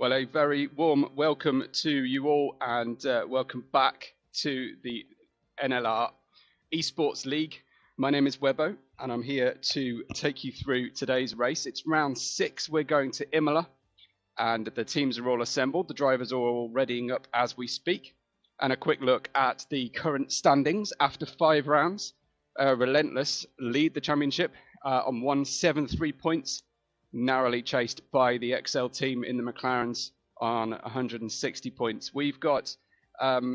Well, a very warm welcome to you all, and welcome back to the NLR Esports League. My name is Webbo, and I'm here to take you through today's race. It's round 6. We're going to Imola, and the teams are all assembled. The drivers are all readying up as we speak. And a quick look at the current standings after 5 rounds. Relentless lead the championship on 173 points. Narrowly chased by the XL team in the McLarens on 160 points. We've got ERT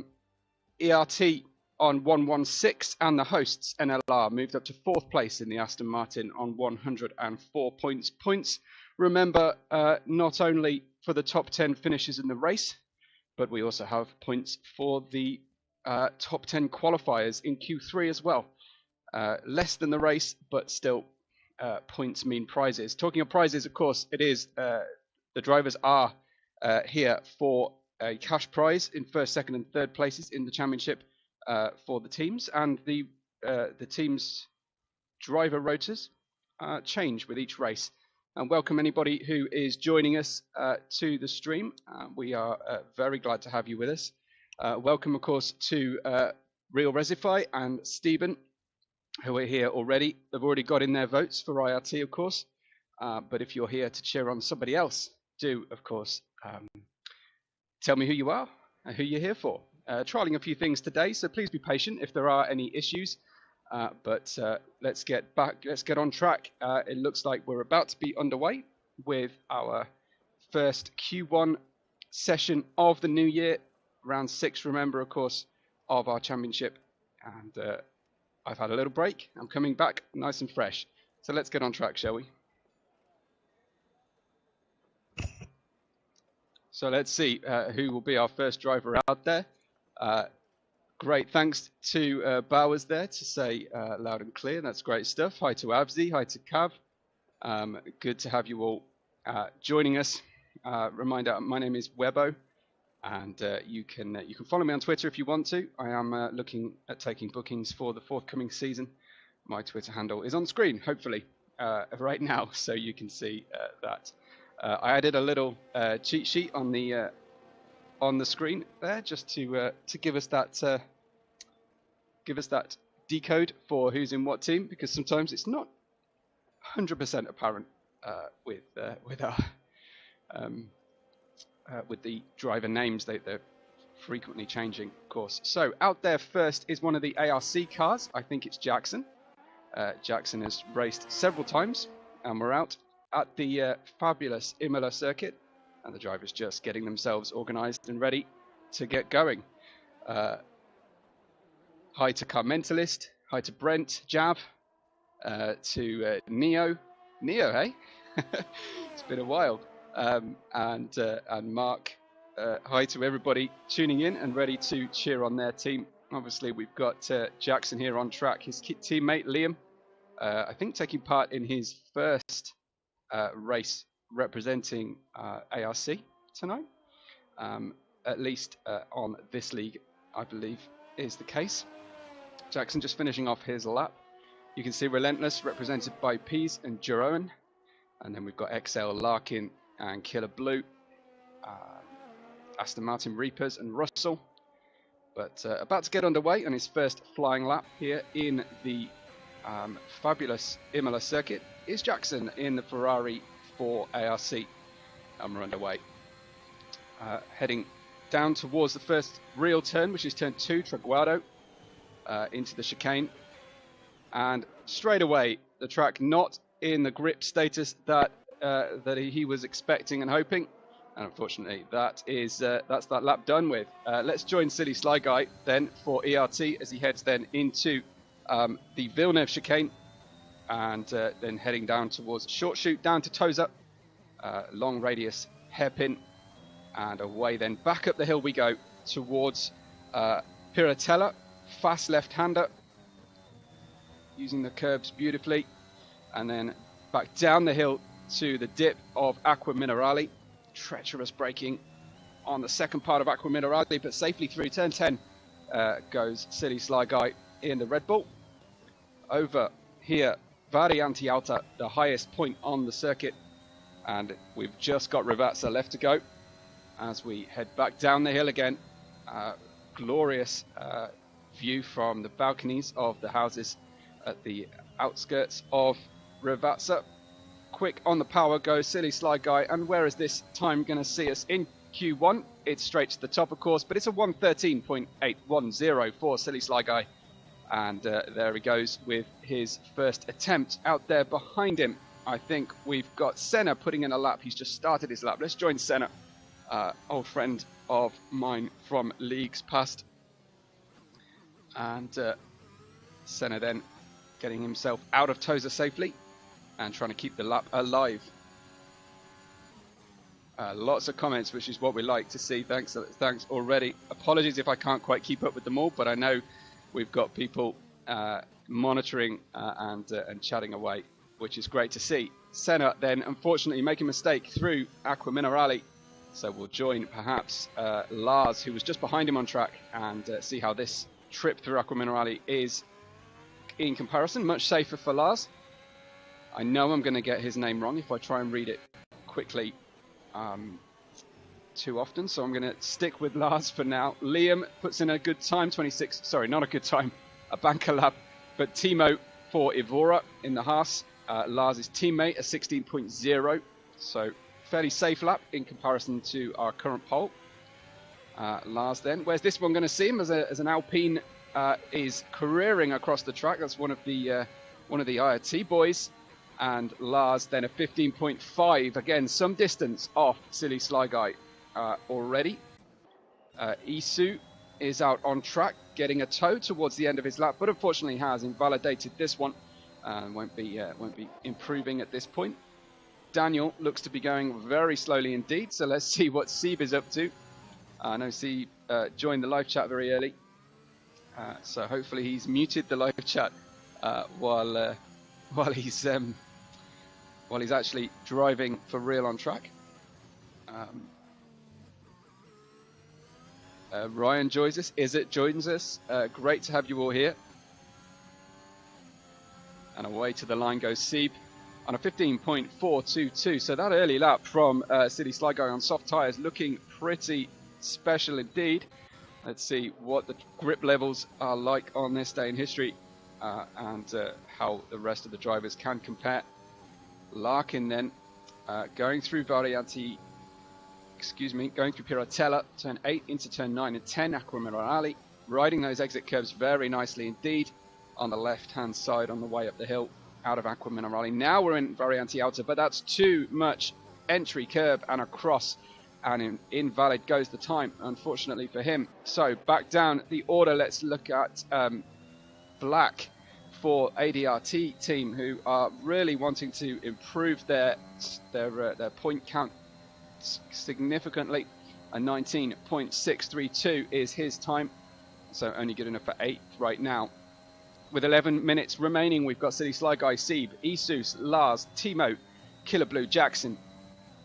on 116, and the hosts NLR moved up to 4th place in the Aston Martin on 104 points. Remember, not only for the top 10 finishes in the race, but we also have points for the top 10 qualifiers in Q3 as well. Less than the race, but still points mean prizes. Talking of prizes, of course, it is the drivers are here for a cash prize in 1st, 2nd and 3rd places in the championship for the teams, and the teams' driver rotors change with each race. And welcome anybody who is joining us to the stream. We are very glad to have you with us. Welcome, of course, to Real Resify and Stephen, who are here already. They've already got in their votes for IRT, of course. But if you're here to cheer on somebody else, do, of course, tell me who you are and who you're here for. Trialing a few things today, so please be patient if there are any issues. But let's get on track. It looks like we're about to be underway with our first Q1 session of the new year. Round 6, remember, of course, of our championship. And I've had a little break. I'm coming back nice and fresh. So let's get on track, shall we? So let's see who will be our first driver out there. Great, thanks to Bowers there to say loud and clear. That's great stuff. Hi to Abzi, hi to Cav. Good to have you all joining us. Reminder, my name is Webbo, and you can follow me on Twitter if you want to. I am looking at taking bookings for the forthcoming season. My Twitter handle is on screen, hopefully, right now, so you can see that. I added a little cheat sheet on the screen there, just to give us that decode for who's in what team, because sometimes it's not 100% apparent with the driver names. They're frequently changing, of course. So out there first is one of the ARC cars. I think it's Jackson. Jackson has raced several times, and we're out at the fabulous Imola circuit, and the drivers just getting themselves organised and ready to get going. Hi to Commentator, hi to Brent, Jav, to Neo, hey? It's been a while. And Mark, hi to everybody tuning in and ready to cheer on their team. Obviously, we've got Jackson here on track, his teammate Liam, I think taking part in his first race representing ARC tonight. At least on this league, I believe, is the case. Jackson just finishing off his lap. You can see Relentless represented by Pease and Jeroen. And then we've got XL, Larkin and Killer Blue. Aston Martin Reapers and Russell. But about to get underway on his first flying lap here in the fabulous Imola circuit is Jackson in the Ferrari for ARC. And we're underway. Heading down towards the first real turn, which is turn 2, Traguardo, into the chicane. And straight away, the track not in the grip status that he was expecting and hoping. And unfortunately, that's that lap done with. Let's join Silly Sly Guy then for ERT as he heads then into the Villeneuve chicane, and then heading down towards short shoot down to Toza, long radius hairpin, and away then back up the hill we go towards Piratella, fast left-hander, using the curbs beautifully, and then back down the hill to the dip of Aqua Minerale. Treacherous braking on the second part of Aqua Minerale, but safely through turn 10 goes Silly Sly Guy in the Red Bull. Over here, Variante Alta, the highest point on the circuit, and we've just got Rivazza left to go. as we head back down the hill again. Glorious view from the balconies of the houses at the outskirts of Ravazza. Quick on the power goes Silly Sly Guy, and where is this time going to see us? In Q1, it's straight to the top, of course, but it's a 1:13.810 for Silly Sly Guy. And there he goes with his first attempt. Out there behind him, I think we've got Senna putting in a lap. He's just started his lap. Let's join Senna, old friend of mine from leagues past. And Senna then getting himself out of Tosa safely and trying to keep the lap alive. Lots of comments, which is what we like to see. Thanks already. Apologies if I can't quite keep up with them all, but I know we've got people monitoring and chatting away, which is great to see. Senna then, unfortunately, making a mistake through Acqua Minerale. So we'll join perhaps Lars, who was just behind him on track, and see how this trip through Acqua Minerale is in comparison. Much safer for Lars. I know I'm going to get his name wrong if I try and read it quickly too often, so I'm going to stick with Lars for now. Liam puts in a good time, 26, sorry, not a good time, a banker lap, but Timo for Evora in the Haas. Lars' teammate, a 16.0, so fairly safe lap in comparison to our current pole. Lars then, where's this one going to see him as an Alpine is careering across the track. That's one of the IRT boys. And Lars then a 15.5, again some distance off Silly Sly Guy already. Isu is out on track, getting a tow towards the end of his lap, but unfortunately has invalidated this one and won't be improving at this point. Daniel looks to be going very slowly indeed, so let's see what Sieb is up to. I know Sieb joined the live chat very early, so hopefully he's muted the live chat while he's actually driving for real on track. Ryan joins us. Joins us. Great to have you all here. And away to the line goes Sieb on a 15.422. So that early lap from Silly Sly Guy on soft tyres looking pretty special indeed. Let's see what the grip levels are like on this day in history and how the rest of the drivers can compare. Larkin then going through going through Piratella, turn 8 into turn 9 and 10, Acqua Minerale, riding those exit curves very nicely indeed on the left-hand side on the way up the hill out of Acqua Minerale. Now we're in Variante Alta, but that's too much entry curve and across, and invalid goes the time, unfortunately for him. So back down the order, let's look at Black for ADRT team, who are really wanting to improve their point count significantly. A 19.632 is his time, so only good enough for 8th right now. With 11 minutes remaining, we've got Silly Sly Guy, Sieb, Isus, Lars, Timo, Killer Blue, Jackson,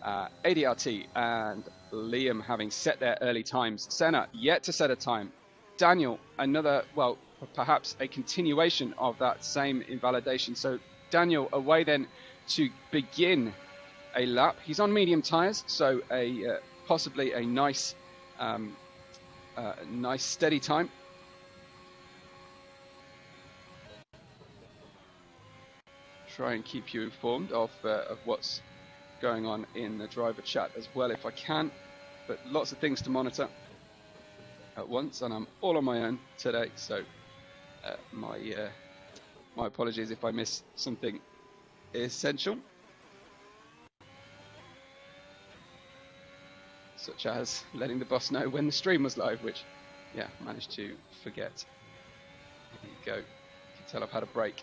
ADRT, and Liam having set their early times. Senna yet to set a time. Daniel, another, well, perhaps a continuation of that same invalidation. So Daniel away then to begin a lap. He's on medium tyres, so possibly a nice steady time. Try and keep you informed of what's going on in the driver chat as well if I can, but lots of things to monitor at once, and I'm all on my own today, so my apologies if I miss something essential, such as letting the boss know when the stream was live, which, yeah, managed to forget. There you go. You can tell I've had a break.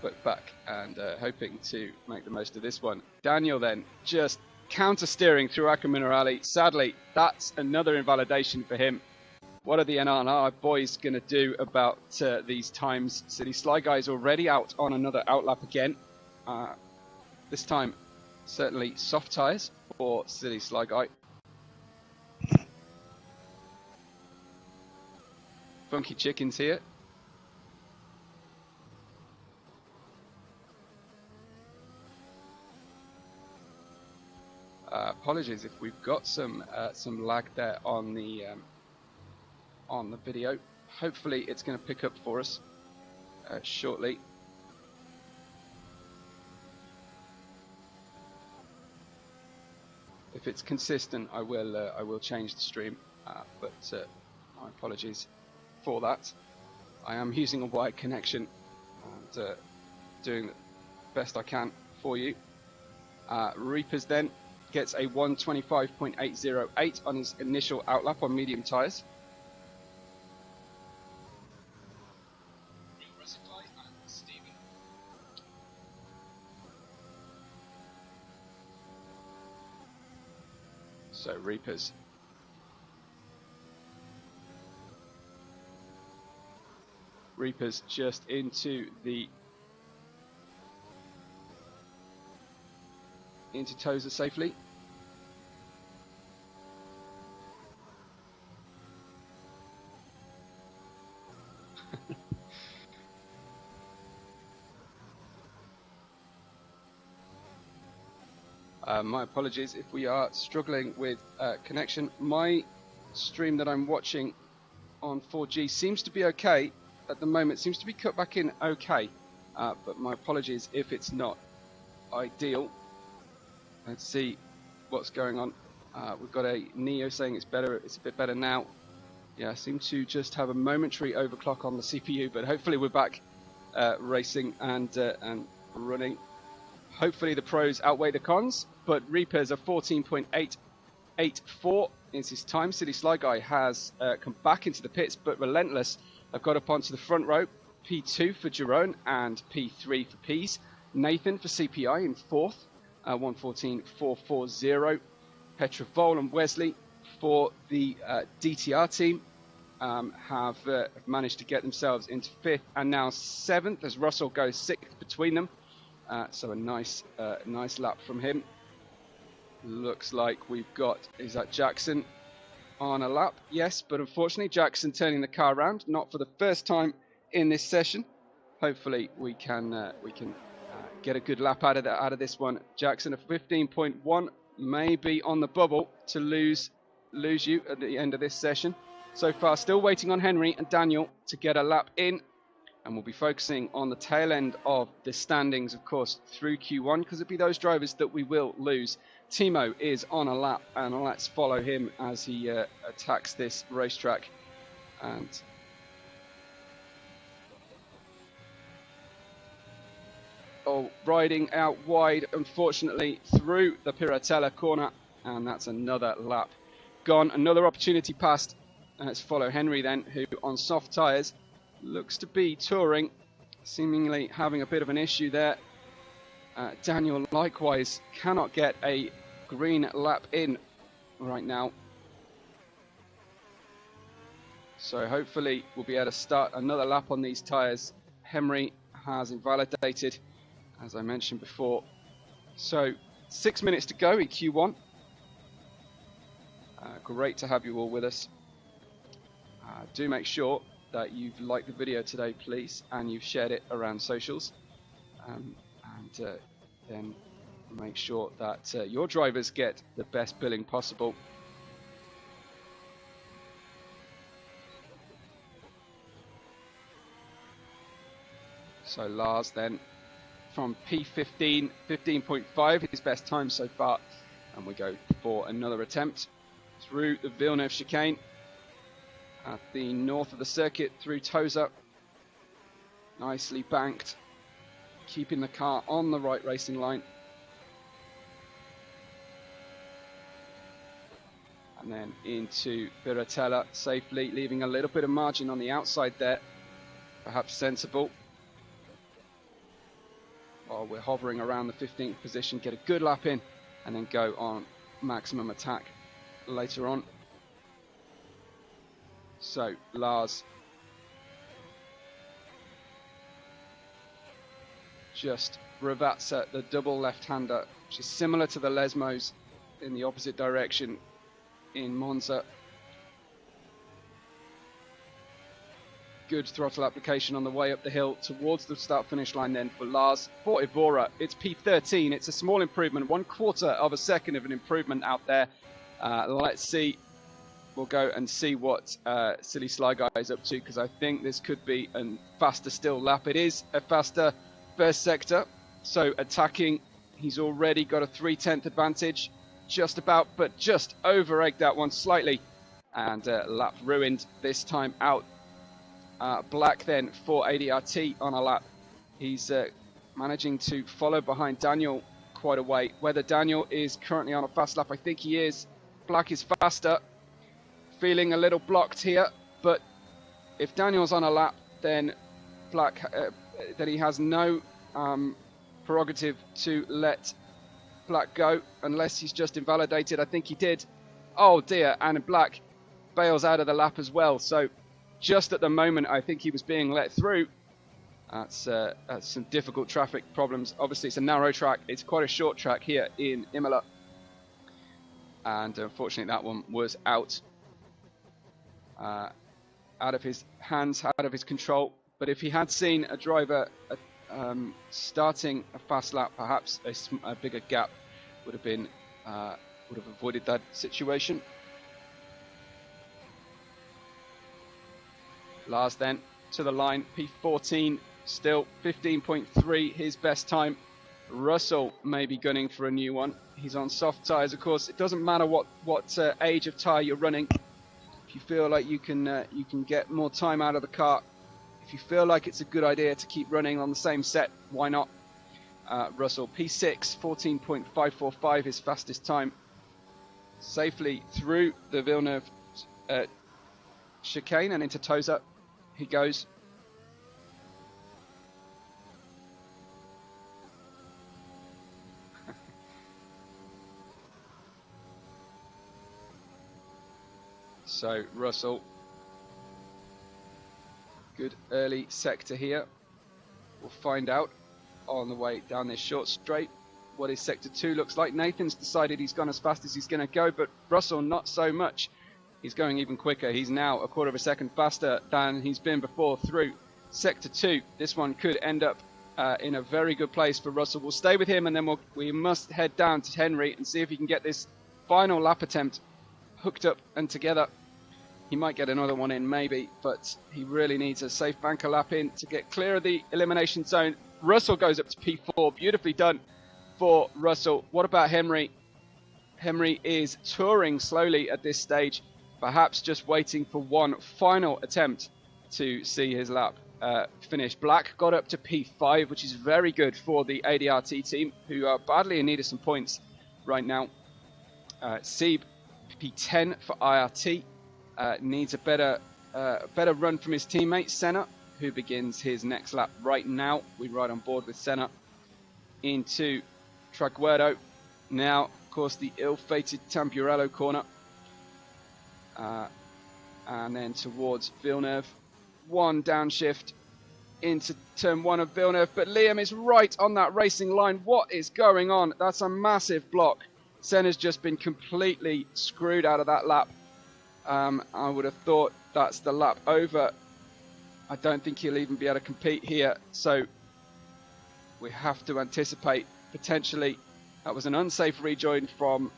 But back and hoping to make the most of this one. Daniel then just counter steering through Acqua Minerale. Sadly, that's another invalidation for him. What are the NRR boys going to do about these times? Silly Sly Guy's already out on another outlap again. This time, certainly soft tyres for Silly Sly Guy. Funky Chickens here. Apologies if we've got some lag there on the video. Hopefully it's going to pick up for us shortly. If it's consistent, I will change the stream, but my apologies for that. I am using a wide connection and doing the best I can for you. Reapers then gets a 125.808 on his initial outlap on medium tyres. So Reapers just into Tozer safely. My apologies if we are struggling with connection. My stream that I'm watching on 4G seems to be okay at the moment, seems to be cut back in okay, but my apologies if it's not ideal. Let's see what's going on. We've got a Neo saying it's better, it's a bit better now. Yeah, I seem to just have a momentary overclock on the CPU, but hopefully we're back racing and running. Hopefully the pros outweigh the cons, but Reapers are 14.884 is his time. City Sly Guy has come back into the pits, but Relentless have got up onto the front row. P2 for Jerome and P3 for Peas. Nathan for CPI in fourth, 114.440. Petrovol and Wesley for the DTR team have managed to get themselves into fifth and now seventh as Russell goes sixth between them. So a nice lap from him. Looks like we've got, is that Jackson on a lap? Yes, but unfortunately Jackson turning the car around, not for the first time in this session. Hopefully we can get a good lap out of this one. Jackson at 15.1 may be on the bubble to lose you at the end of this session. So far still waiting on Henry and Daniel to get a lap in. And we'll be focusing on the tail end of the standings, of course, through Q1, because it'll be those drivers that we will lose. Timo is on a lap, and let's follow him as he attacks this racetrack. And riding out wide, unfortunately, through the Piratella corner, and that's another lap gone. Another opportunity passed. Let's follow Henry then, who on soft tyres looks to be touring, seemingly having a bit of an issue there. Daniel likewise cannot get a green lap in right now. So hopefully we'll be able to start another lap on these tyres. Henry has invalidated, as I mentioned before. So 6 minutes to go in Q1. Great to have you all with us. Do make sure that you've liked the video today, please, and you've shared it around socials, and then make sure that your drivers get the best billing possible. So Lars then from P15, 15.5, his best time so far, and we go for another attempt through the Villeneuve chicane at the north of the circuit through Tozer. Nicely banked, keeping the car on the right racing line. And then into Piratella safely, leaving a little bit of margin on the outside there. Perhaps sensible. While we're hovering around the 15th position, get a good lap in and then go on maximum attack later on. So Lars just Ravazza, the double left-hander, which is similar to the Lesmos in the opposite direction in Monza. good throttle application on the way up the hill towards the start-finish line then for Lars. For Ivora, it's P13. It's a small improvement, 1/4 of a second of an improvement out there. Let's see. We'll go and see what Silly Sly Guy is up to, because I think this could be a faster still lap. It is a faster first sector, so attacking, he's already got a 3/10 advantage, just about, but just over-egged that one slightly, and lap ruined this time out. Black then for ADRT on a lap. He's managing to follow behind Daniel quite a way. Whether Daniel is currently on a fast lap, I think he is. Black is faster. Feeling a little blocked here, but if Daniel's on a lap, then Black, then he has no prerogative to let Black go, unless he's just invalidated. I think he did. Oh dear, and Black bails out of the lap as well. So just at the moment, I think he was being let through. That's some difficult traffic problems. Obviously, it's a narrow track. It's quite a short track here in Imola. And unfortunately, that one was out of his hands, out of his control. But if he had seen a driver starting a fast lap, perhaps a bigger gap would have avoided that situation. Lars then to the line, P14, still 15.3, his best time. Russell may be gunning for a new one. He's on soft tyres, of course. It doesn't matter what age of tyre you're running. If you feel like you can get more time out of the car, if you feel like it's a good idea to keep running on the same set, why not? Russell, P6, 14.545, his fastest time. Safely through the Villeneuve chicane and into Tosa he goes. So Russell, good early sector here. We'll find out on the way down this short straight what his sector 2 looks like. Nathan's decided he's gone as fast as he's going to go, but Russell not so much. He's going even quicker. He's now 1/4 of a second faster than he's been before through sector 2. This one could end up in a very good place for Russell. We'll stay with him, and then we must head down to Henry and see if he can get this final lap attempt hooked up and together. He might get another one in, maybe, but he really needs a safe banker lap in to get clear of the elimination zone. Russell goes up to P4. Beautifully done for Russell. What about Henry? Henry is touring slowly at this stage, perhaps just waiting for one final attempt to see his lap finish. Black got up to P5, which is very good for the ADRT team, who are badly in need of some points right now. Sieb, P10 for IRT. Needs a better run from his teammate Senna, who begins his next lap right now. We ride on board with Senna into Traguardo. Now, of course, the ill-fated Tamburello corner, and then towards Villeneuve. One downshift into turn 1 of Villeneuve, but Liam is right on that racing line. What is going on? That's a massive block. Senna's just been completely screwed out of that lap. I would have thought that's the lap over. I don't think he'll even be able to compete here, so we have to anticipate potentially that was an unsafe rejoin from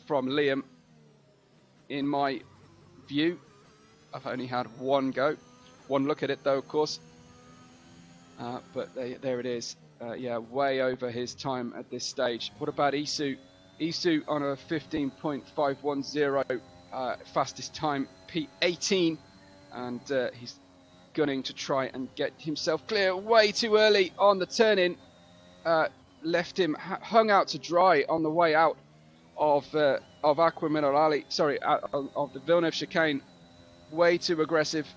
Liam. In my view, I've only had one look at it though, of course, but there it is. Yeah, way over his time at this stage. What about Isu? Isu on a 15.510. Fastest time, P18, and he's gunning to try and get himself clear. Way too early on the turn-in, left him hung out to dry on the way out of Aqua Minerale, sorry, of the Villeneuve chicane. Way too aggressive.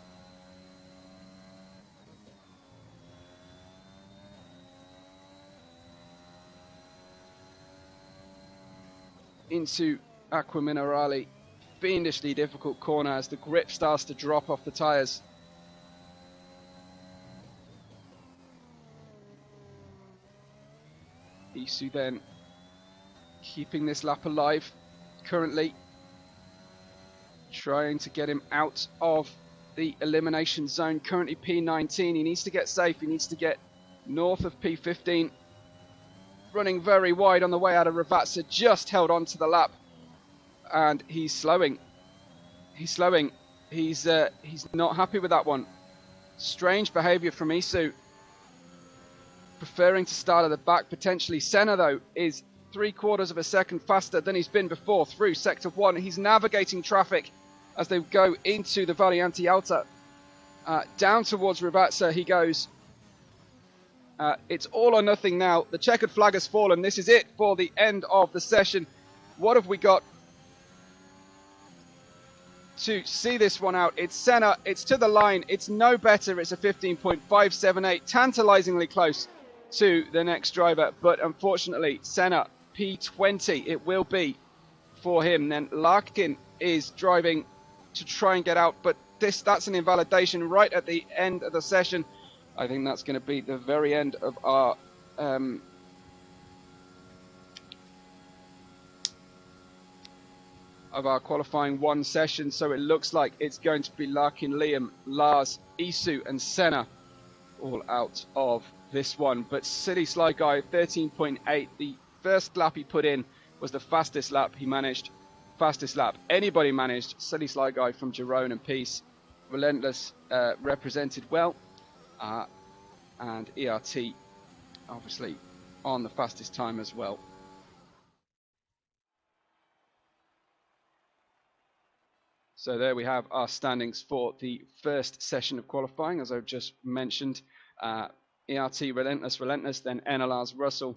Into Aqua Minerale. Fiendishly difficult corner as the grip starts to drop off the tyres. Isu then keeping this lap alive currently, trying to get him out of the elimination zone. Currently P19. He needs to get safe. He needs to get north of P15. Running very wide on the way out of Ravazza. Just held on to the lap. And he's slowing. He's slowing. He's not happy with that one. Strange behaviour from Isu. Preferring to start at the back, potentially. Senna, though, is 3/4 of a second faster than he's been before through Sector 1. He's navigating traffic as they go into the Variante Alta. Down towards Ravazza he goes. It's all or nothing now. The checkered flag has fallen. This is it for the end of the session. What have we got to see this one out? It's Senna. It's to the line. It's no better. It's a 15.578. Tantalizingly close to the next driver. But unfortunately, Senna, P20 it will be for him. Then Larkin is driving to try and get out. But that's an invalidation right at the end of the session. I think that's going to be the very end of our qualifying one session. So it looks like it's going to be Larkin, Liam, Lars, Isu and Senna all out of this one. But Silly Sly Guy, 13.8. The first lap he put in was the fastest lap he managed. Fastest lap anybody managed. Silly Sly Guy from Jerome and Peace. Relentless represented well. And ERT obviously on the fastest time as well. So there we have our standings for the first session of qualifying, as I've just mentioned. ERT Relentless, then NLR's Russell.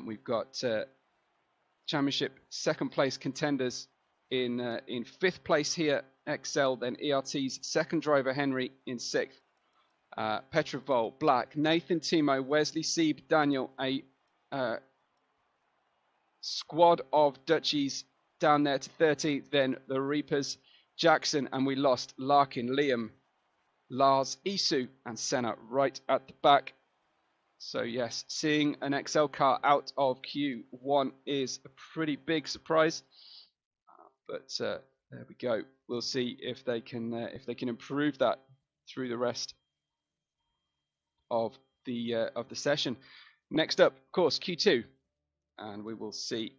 We've got Championship second place contenders in fifth place here, Excel, then ERT's second driver Henry in sixth. Petrovol, Black, Nathan, Timo, Wesley, Sieb, Daniel, a squad of Dutchies down there to 13th, then the Reapers, Jackson, and we lost Larkin, Liam, Lars, Isu, and Senna right at the back. So yes, seeing an XL car out of Q1 is a pretty big surprise. But there we go. We'll see if they can improve that through the rest of the session. Next up, of course, Q2, and we will see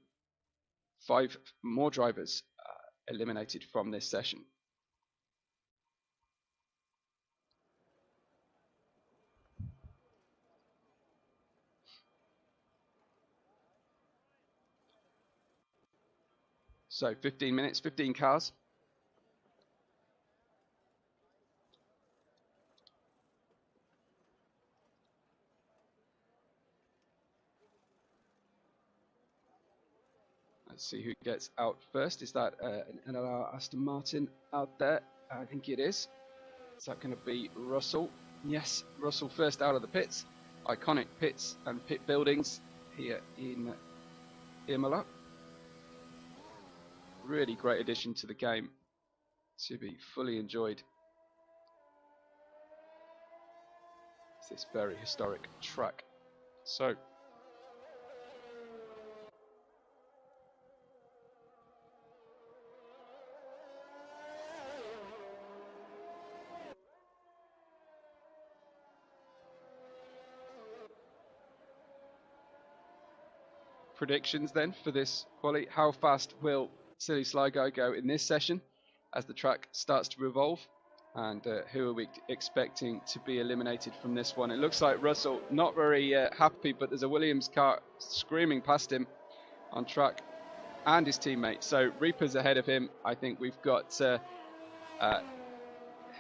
5 more drivers eliminated from this session. So 15 minutes, 15 cars. Let's see who gets out first. Is that an NLR Aston Martin out there? I think it is. Is that going to be Russell? Yes, Russell first out of the pits. Iconic pits and pit buildings here in Imola. Really great addition to the game, to be fully enjoyed. It's this very historic track. So predictions then for this quali. How fast will Silly Sly Guy go in this session as the track starts to revolve? And who are we expecting to be eliminated from this one? It looks like Russell not very happy, but there's a Williams car screaming past him on track and his teammate. So Reaper's ahead of him. I think we've got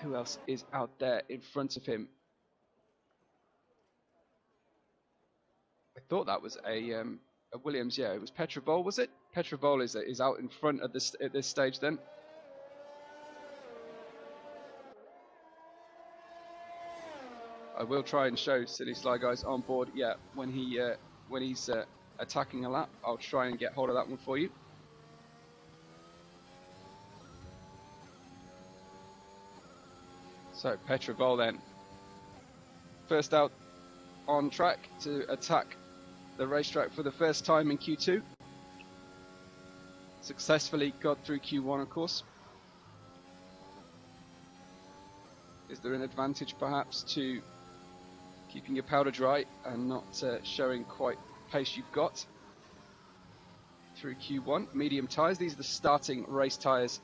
who else is out there in front of him? I thought that was a Williams. Yeah, it was Petrovol, was it? Petrovol is out in front at this stage then. I will try and show Silly Sly Guys on board. Yeah, when he's attacking a lap, I'll try and get hold of that one for you. So Petrovol then, first out on track to attack the racetrack for the first time in Q2. Successfully got through Q1, of course. Is there an advantage perhaps to keeping your powder dry and not showing quite the pace you've got through Q1? Medium tyres, these are the starting race tyres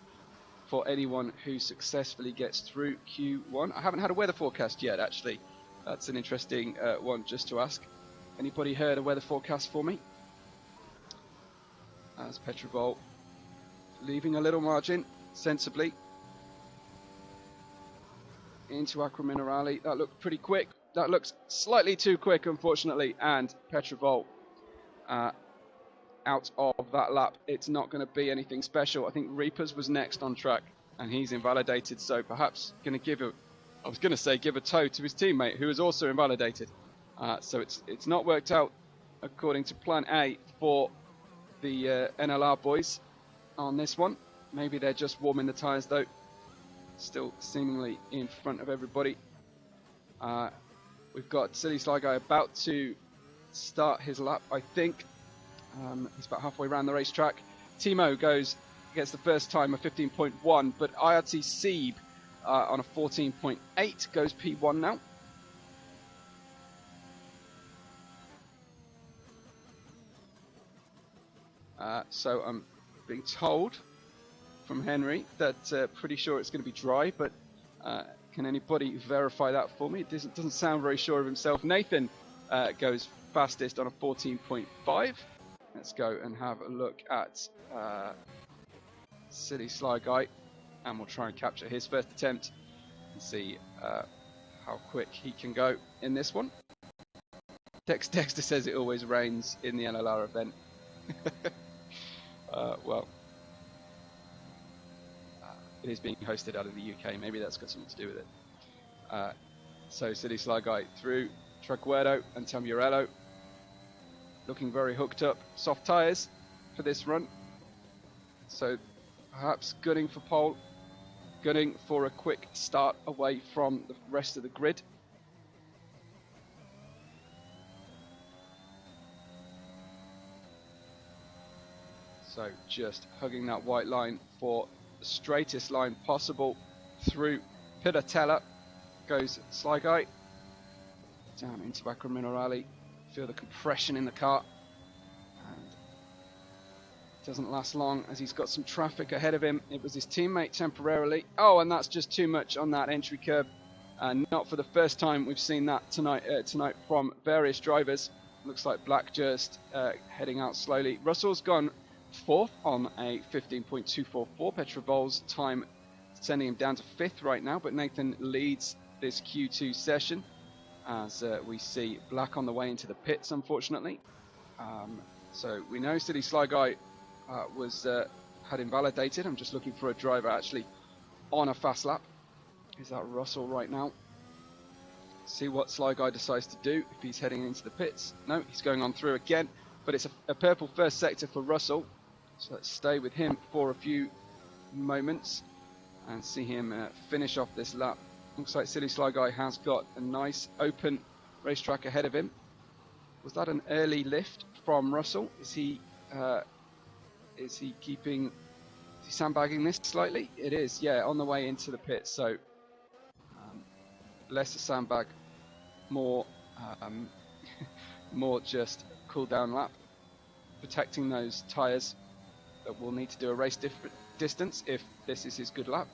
for anyone who successfully gets through Q1. I haven't had a weather forecast yet, actually. That's an interesting one just to ask. Anybody heard a weather forecast for me? As Petrovol leaving a little margin, sensibly, into Aqua Minerale. That looked pretty quick. That looks slightly too quick, unfortunately, and Petrovol out of that lap. It's not going to be anything special. I think Reapers was next on track, and he's invalidated, so perhaps going to give a tow to his teammate, who is also invalidated. So it's not worked out according to plan A for the NLR boys on this one. Maybe they're just warming the tyres, though. Still seemingly in front of everybody. We've got Silly Sly Guy about to start his lap, I think. He's about halfway around the racetrack. Timo gets the first time of 15.1, but IRT Seeb on a 14.8 goes P1 now. So I'm being told from Henry that pretty sure it's going to be dry, but can anybody verify that for me? It doesn't sound very sure of himself. Nathan goes fastest on a 14.5. Let's go and have a look at Silly Sly Guy, and we'll try and capture his first attempt and see how quick he can go in this one. Dexter says it always rains in the LLR event. Well, it is being hosted out of the UK. Maybe that's got something to do with it. So Silly Sly Guy through Traguardo and Tamburello. Looking very hooked up. Soft tyres for this run. So perhaps gunning for pole. Gunning for a quick start away from the rest of the grid. So just hugging that white line for the straightest line possible through Pilatella. Goes Sly Guy. Down into Aqua Minerale. Feel the compression in the car. And it doesn't last long as he's got some traffic ahead of him. It was his teammate temporarily. Oh, and that's just too much on that entry curb. Not for the first time we've seen that tonight from various drivers. Looks like Black just heading out slowly. Russell's gone fourth on a 15.244. Petrovol's time sending him down to fifth right now, but Nathan leads this Q2 session as we see Black on the way into the pits, unfortunately. So we know Silly Sly Guy had invalidated. I'm just looking for a driver actually on a fast lap. Is that Russell right now? See what Sly Guy decides to do if he's heading into the pits. No, he's going on through again, but it's a purple first sector for Russell. So let's stay with him for a few moments and see him finish off this lap. Looks like Silly Sly Guy has got a nice open racetrack ahead of him. Was that an early lift from Russell? Is he sandbagging this slightly? It is, yeah, on the way into the pit. So less a sandbag, more more just cool down lap, protecting those tyres that will need to do a race distance if this is his good lap.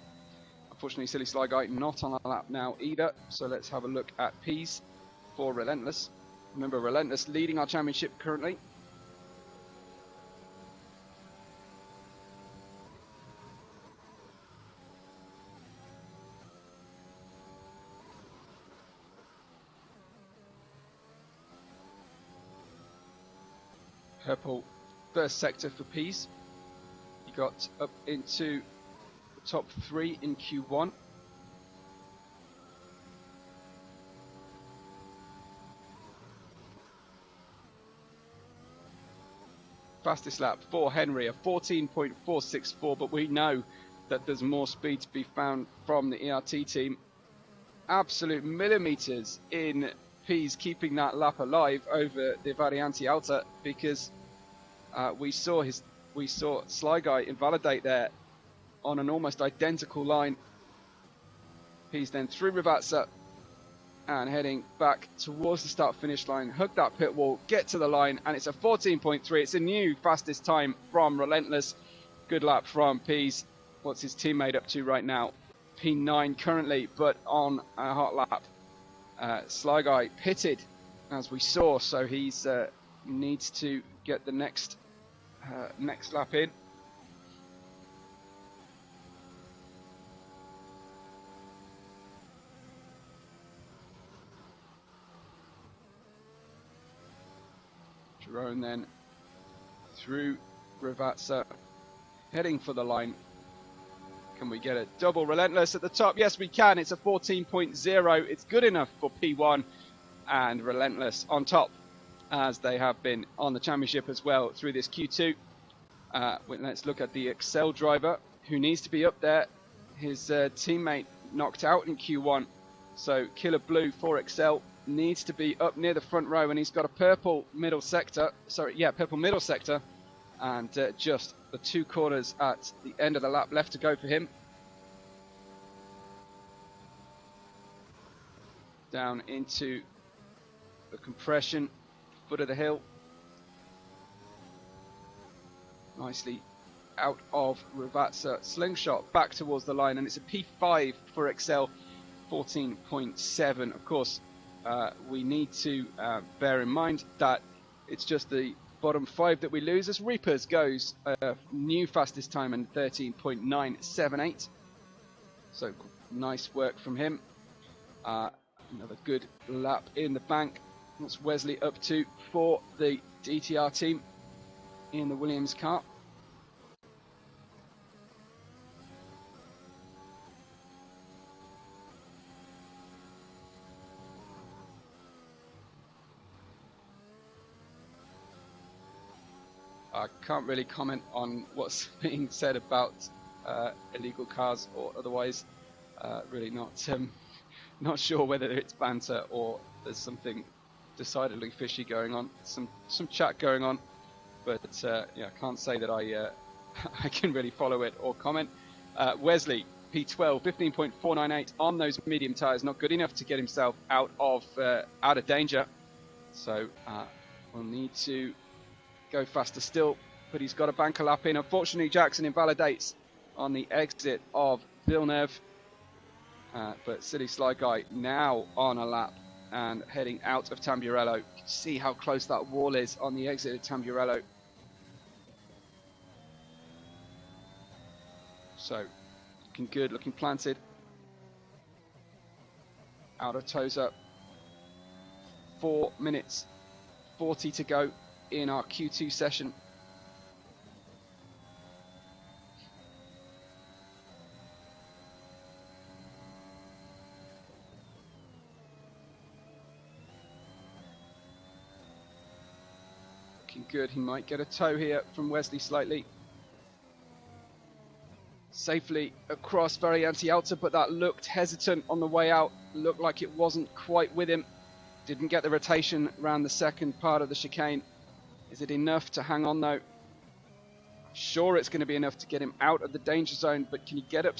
Unfortunately, Silly Sly Guy not on a lap now either, so let's have a look at P's for Relentless. Remember, Relentless leading our championship currently. Purple first sector for P's. He got up into the top 3 in Q1. Fastest lap for Henry, a 14.464, but we know that there's more speed to be found from the ERT team. Absolute millimeters in P's keeping that lap alive over the Variante Alta, because we saw Sly Guy invalidate there on an almost identical line. He's then through Ravazza and heading back towards the start-finish line. Hug that pit wall, get to the line, and it's a 14.3. It's a new fastest time from Relentless. Good lap from Pease. What's his teammate up to right now? P9 currently, but on a hot lap. Sly Guy pitted, as we saw, so he's needs to get the next lap in. Jerome then through Ravazza, heading for the line. Can we get a double Relentless at the top? Yes, we can. It's a 14.0. It's good enough for P1 and Relentless on top, as they have been on the championship as well through this Q2. Let's look at the Excel driver, who needs to be up there. His teammate knocked out in Q1, so Killer Blue for Excel needs to be up near the front row, and he's got a purple middle sector. Purple middle sector, and just the 2 corners at the end of the lap left to go for him. Down into the compression, foot of the hill. Nicely out of Ravazza, slingshot back towards the line, and it's a P5 for Excel, 14.7. Of course, we need to bear in mind that it's just the bottom 5 that we lose, as Reapers goes new fastest time in 13.978. So nice work from him. Another good lap in the bank. What's Wesley up to for the DTR team in the Williams car? I can't really comment on what's being said about illegal cars or otherwise. Really not sure whether it's banter or there's something decidedly fishy going on. Some chat going on, but yeah, I can't say that I can really follow it or comment. Wesley P12, 15.498 on those medium tyres, not good enough to get himself out of danger. So we'll need to go faster still, but he's got a banker lap in. Unfortunately, Jackson invalidates on the exit of Villeneuve, but Silly Sly Guy now on a lap and heading out of Tamburello. You can see how close that wall is on the exit of Tamburello. So looking good, looking planted. Out of Toza, 4 minutes 40 to go in our Q2 session. Looking good. He might get a toe here from Wesley slightly. Safely across Variante Alta, but that looked hesitant on the way out. Looked like it wasn't quite with him. Didn't get the rotation around the second part of the chicane. Is it enough to hang on though? Sure, it's going to be enough to get him out of the danger zone, but can he get up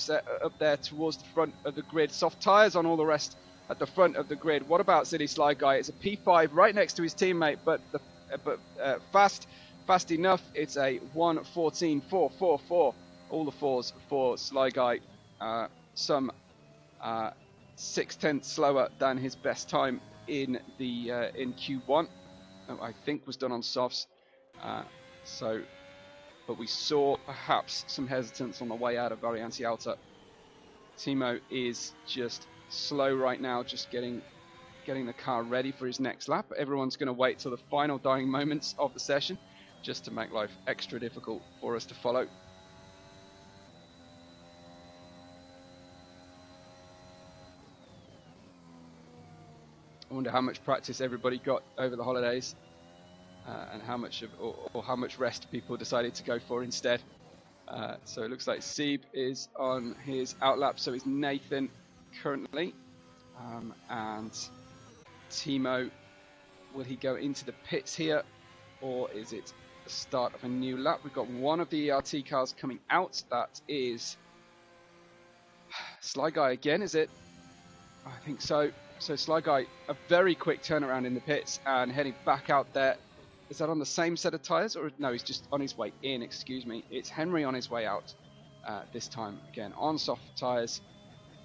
there towards the front of the grid? Soft tyres on all the rest at the front of the grid. What about Silly Sly Guy? It's a P5 right next to his teammate, but fast enough. It's a 1:14.444. All the fours for Sly Guy. Some 6/10 slower than his best time in Q1. I think was done on softs. But we saw perhaps some hesitance on the way out of Variante Alta. Timo is just slow right now, just getting the car ready for his next lap. Everyone's going to wait till the final dying moments of the session, just to make life extra difficult for us to follow. I wonder how much practice everybody got over the holidays, and how much how much rest people decided to go for instead. So it looks like Sieb is on his outlap, so is Nathan currently, and Timo. Will he go into the pits here, or is it the start of a new lap? We've got one of the ERT cars coming out. That is Sly Guy again, is it? I think so. So Sly Guy, a very quick turnaround in the pits and heading back out there. Is that on the same set of tyres? Or no, he's just on his way in, excuse me. It's Henry on his way out this time, again, on soft tyres.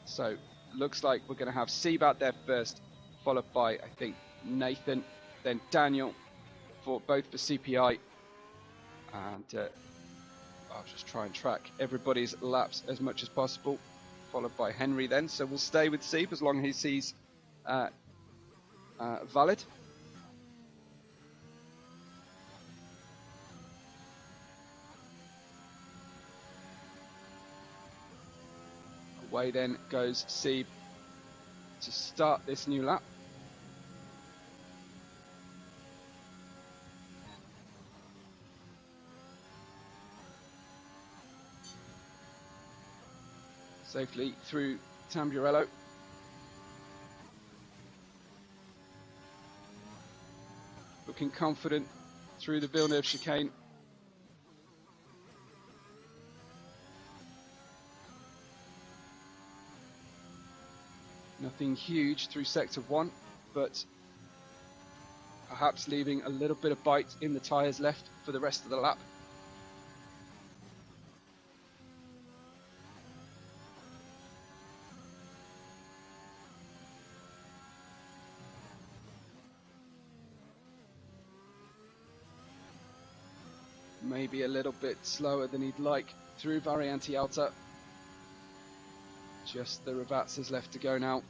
So looks like we're going to have Seb out there first, followed by, I think, Nathan, then Daniel, for both for CPI. And I'll just try and track everybody's laps as much as possible, followed by Henry then. So we'll stay with Seb as long as he's valid. Away then goes Seb to start this new lap. Safely through Tamburello. Looking confident through the Villeneuve chicane. Nothing huge through sector 1, but perhaps leaving a little bit of bite in the tyres left for the rest of the lap. Maybe a little bit slower than he'd like through Variante Alta. Just the Ravazzas left to go now.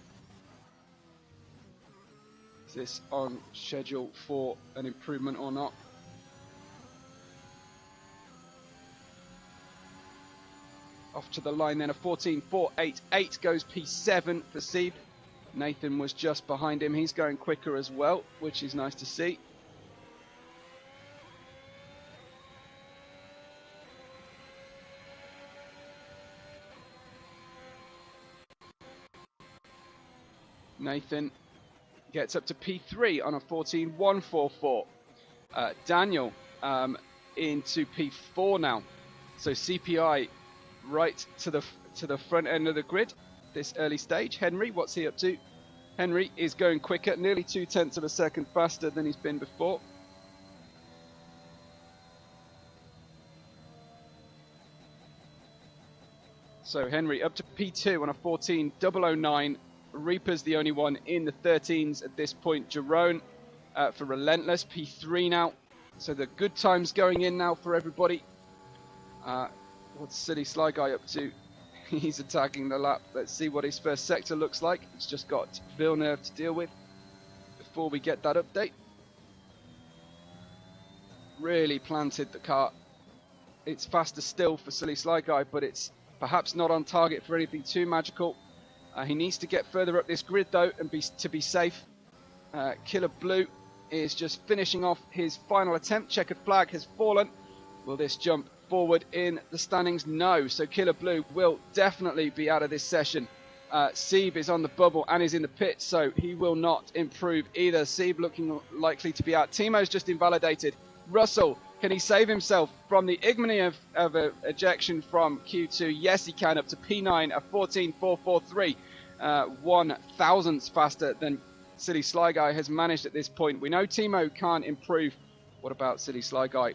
Is this on schedule for an improvement or not? Off to the line then, a 14.488 goes P7 for Seb. Nathan was just behind him. He's going quicker as well, which is nice to see. Nathan gets up to P3 on a 14.144. Daniel into P4 now. So CPI right to the front end of the grid this early stage. Henry, what's he up to? Henry is going quicker, nearly 0.2 of a second faster than he's been before. So Henry up to P2 on a 14.009. Reaper's the only one in the 13s at this point. Jerome for Relentless, P3 now. So the good times going in now for everybody. What's Silly Sly Guy up to? He's attacking the lap. Let's see what his first sector looks like. He's just got Villeneuve to deal with before we get that update. Really planted the car. It's faster still for Silly Sly Guy, but it's perhaps not on target for anything too magical. He needs to get further up this grid though and to be safe. Killer Blue is just finishing off his final attempt. Checkered flag has fallen. Will this jump forward in the standings? No. So Killer Blue will definitely be out of this session. Seb is on the bubble and is in the pit, so he will not improve either. Seb looking likely to be out. Timo's just invalidated. Russell, can he save himself from the ignominy of ejection from Q2? Yes, he can, up to P9, a 14.443. 1 thousandths faster than Silly Sly Guy has managed at this point. We know Timo can't improve. What about Silly Sly Guy?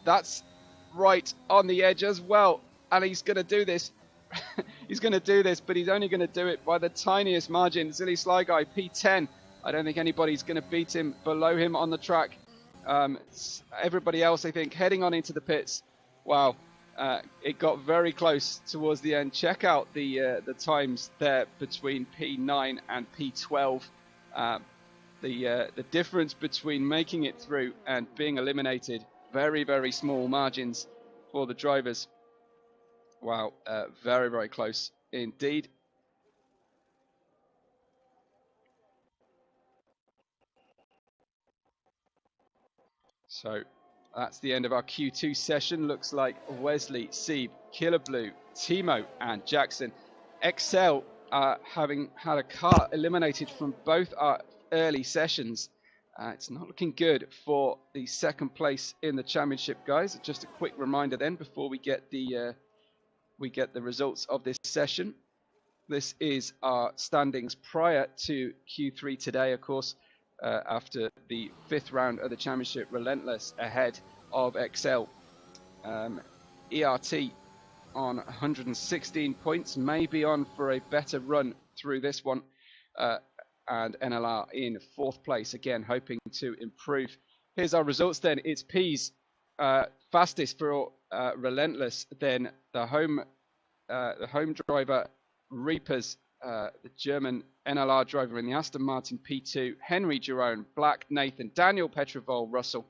That's right on the edge as well, and he's going to do this. He's going to do this, but he's only going to do it by the tiniest margin. Silly Sly Guy, P10. I don't think anybody's going to beat him below him on the track. Everybody else, I think, heading on into the pits. Wow, it got very close towards the end. Check out the times there between P9 and P12. The difference between making it through and being eliminated, very, very small margins for the drivers. Wow, very, very close indeed. So that's the end of our Q2 session. Looks like Wesley, Seb, Killer Blue, Timo and Jackson excel, having had a car eliminated from both our early sessions. It's not looking good for the second place in the championship, guys. Just a quick reminder then before we get the results of this session. This is our standings prior to Q3 today, of course, after the 5th round of the championship. Relentless ahead of Excel. ERT on 116 points, maybe on for a better run through this one. And NLR in 4th place, again, hoping to improve. Here's our results then. It's P's fastest for Relentless, then the home driver Reapers, the German NLR driver in the Aston Martin P2, Henry Jerome, Black, Nathan, Daniel Petrovol, Russell,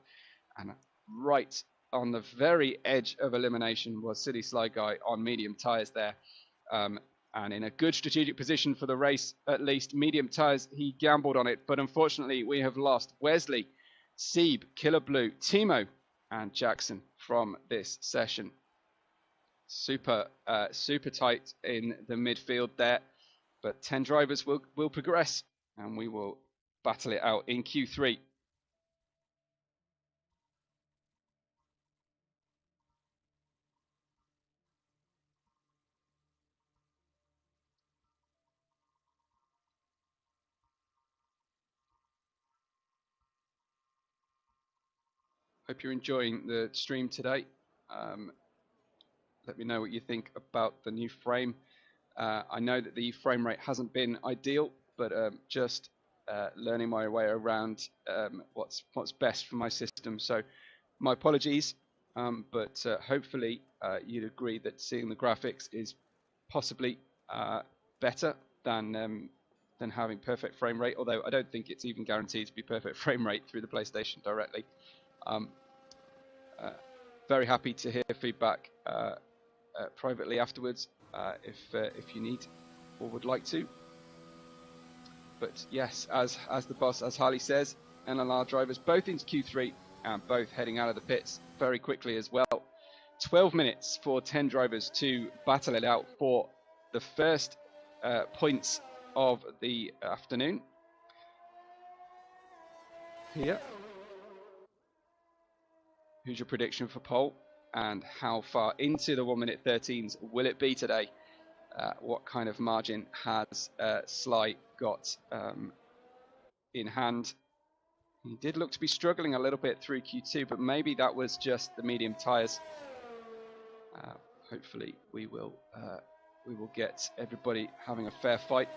and right on the very edge of elimination was City Sly Guy on medium tyres there. And in a good strategic position for the race, at least. Medium tyres, he gambled on it, but unfortunately we have lost Wesley, Sieb, Killer Blue, Timo, and Jackson from this session. Super tight in the midfield there, but 10 drivers will progress, and we will battle it out in Q3. Hope you're enjoying the stream today. Let me know what you think about the new frame. I know that the frame rate hasn't been ideal, but just learning my way around what's best for my system. So my apologies, but hopefully you'd agree that seeing the graphics is possibly better than having perfect frame rate, although I don't think it's even guaranteed to be perfect frame rate through the PlayStation directly. Very happy to hear feedback privately afterwards if you need or would like to. But yes, as the boss, as Harley says, NLR drivers both into Q3 and both heading out of the pits very quickly as well. 12 minutes for 10 drivers to battle it out for the first points of the afternoon. Here. Who's your prediction for pole, and how far into the 1:13 will it be today? What kind of margin has Sly got in hand? He did look to be struggling a little bit through Q2, but maybe that was just the medium tyres. Hopefully we will get everybody having a fair fight.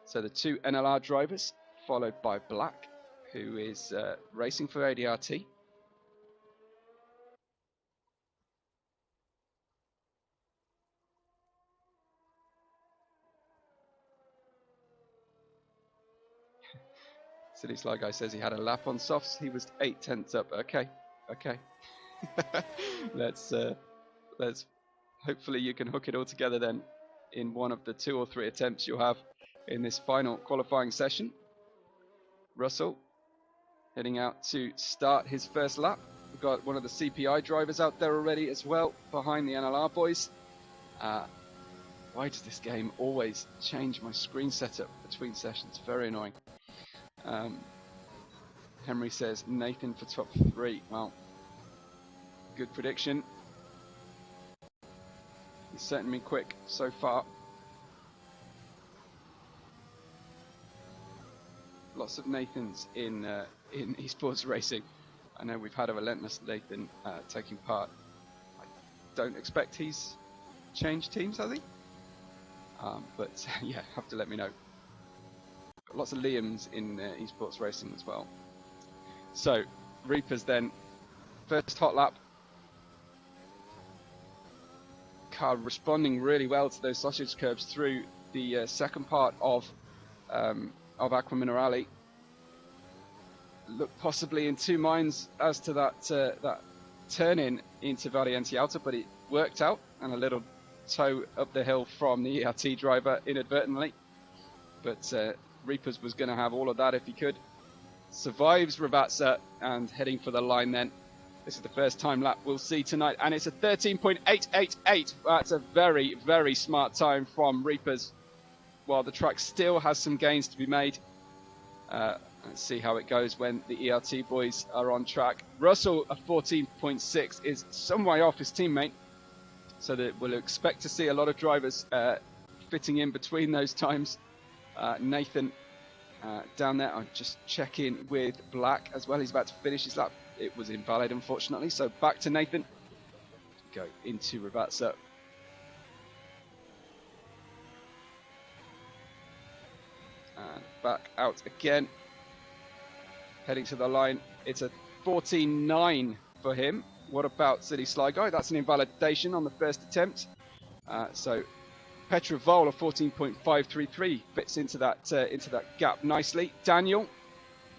So the 2 NLR drivers, followed by Black, who is racing for ADRT. Silly Sly Guy says he had a lap on softs. He was 8/10 up. Okay. let's hopefully you can hook it all together then in one of the 2 or 3 attempts you'll have in this final qualifying session. Russell heading out to start his first lap. We've got one of the CPI drivers out there already as well behind the NLR boys. Why does this game always change my screen setup between sessions? Very annoying. Henry says Nathan for top 3. Well, good prediction. He's certainly been quick so far. Lots of Nathans in esports racing. I know we've had a relentless Nathan taking part. I don't expect he's changed teams, has he? But yeah, have to let me know. Got lots of Liams in esports racing as well. So Reapers then, first hot lap. Car responding really well to those sausage curbs through the second part of Aqua Minerale. Look possibly in 2 minds as to that turn in into Variante Alta, but it worked out, and a little toe up the hill from the ERT driver inadvertently. But Reapers was going to have all of that if he could. Survives Ravazza and heading for the line then. This is the first time lap we'll see tonight, and it's a 13.888. That's a very, very smart time from Reapers, while the track still has some gains to be made. Let's see how it goes when the ERT boys are on track. Russell, a 14.6, is some way off his teammate, so that we'll expect to see a lot of drivers fitting in between those times. Nathan down there, I'll just check in with Black as well. He's about to finish his lap. It was invalid, unfortunately. So back to Nathan. Go into Ravazza. And back out again. Heading to the line. It's a 14.9 for him. What about City Sly Guy? That's an invalidation on the first attempt. So Petrovol, a 14.533, fits into that gap nicely. Daniel,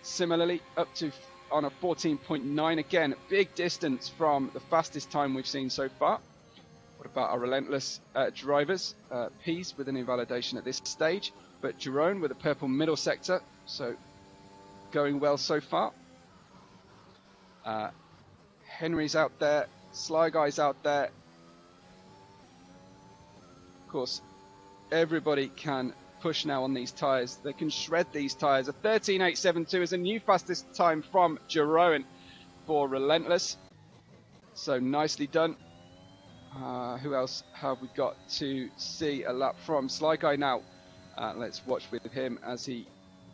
similarly, up to on a 14.9 again. Big distance from the fastest time we've seen so far. What about our relentless drivers? Pease with an invalidation at this stage, but Jerome with a purple middle sector. So going well so far. Henry's out there. Sly Guy's out there. Of course, everybody can push now on these tyres. They can shred these tyres. A 13.872 is a new fastest time from Jerome for Relentless. So nicely done. Who else have we got to see a lap from? Sly Guy now. Let's watch with him as he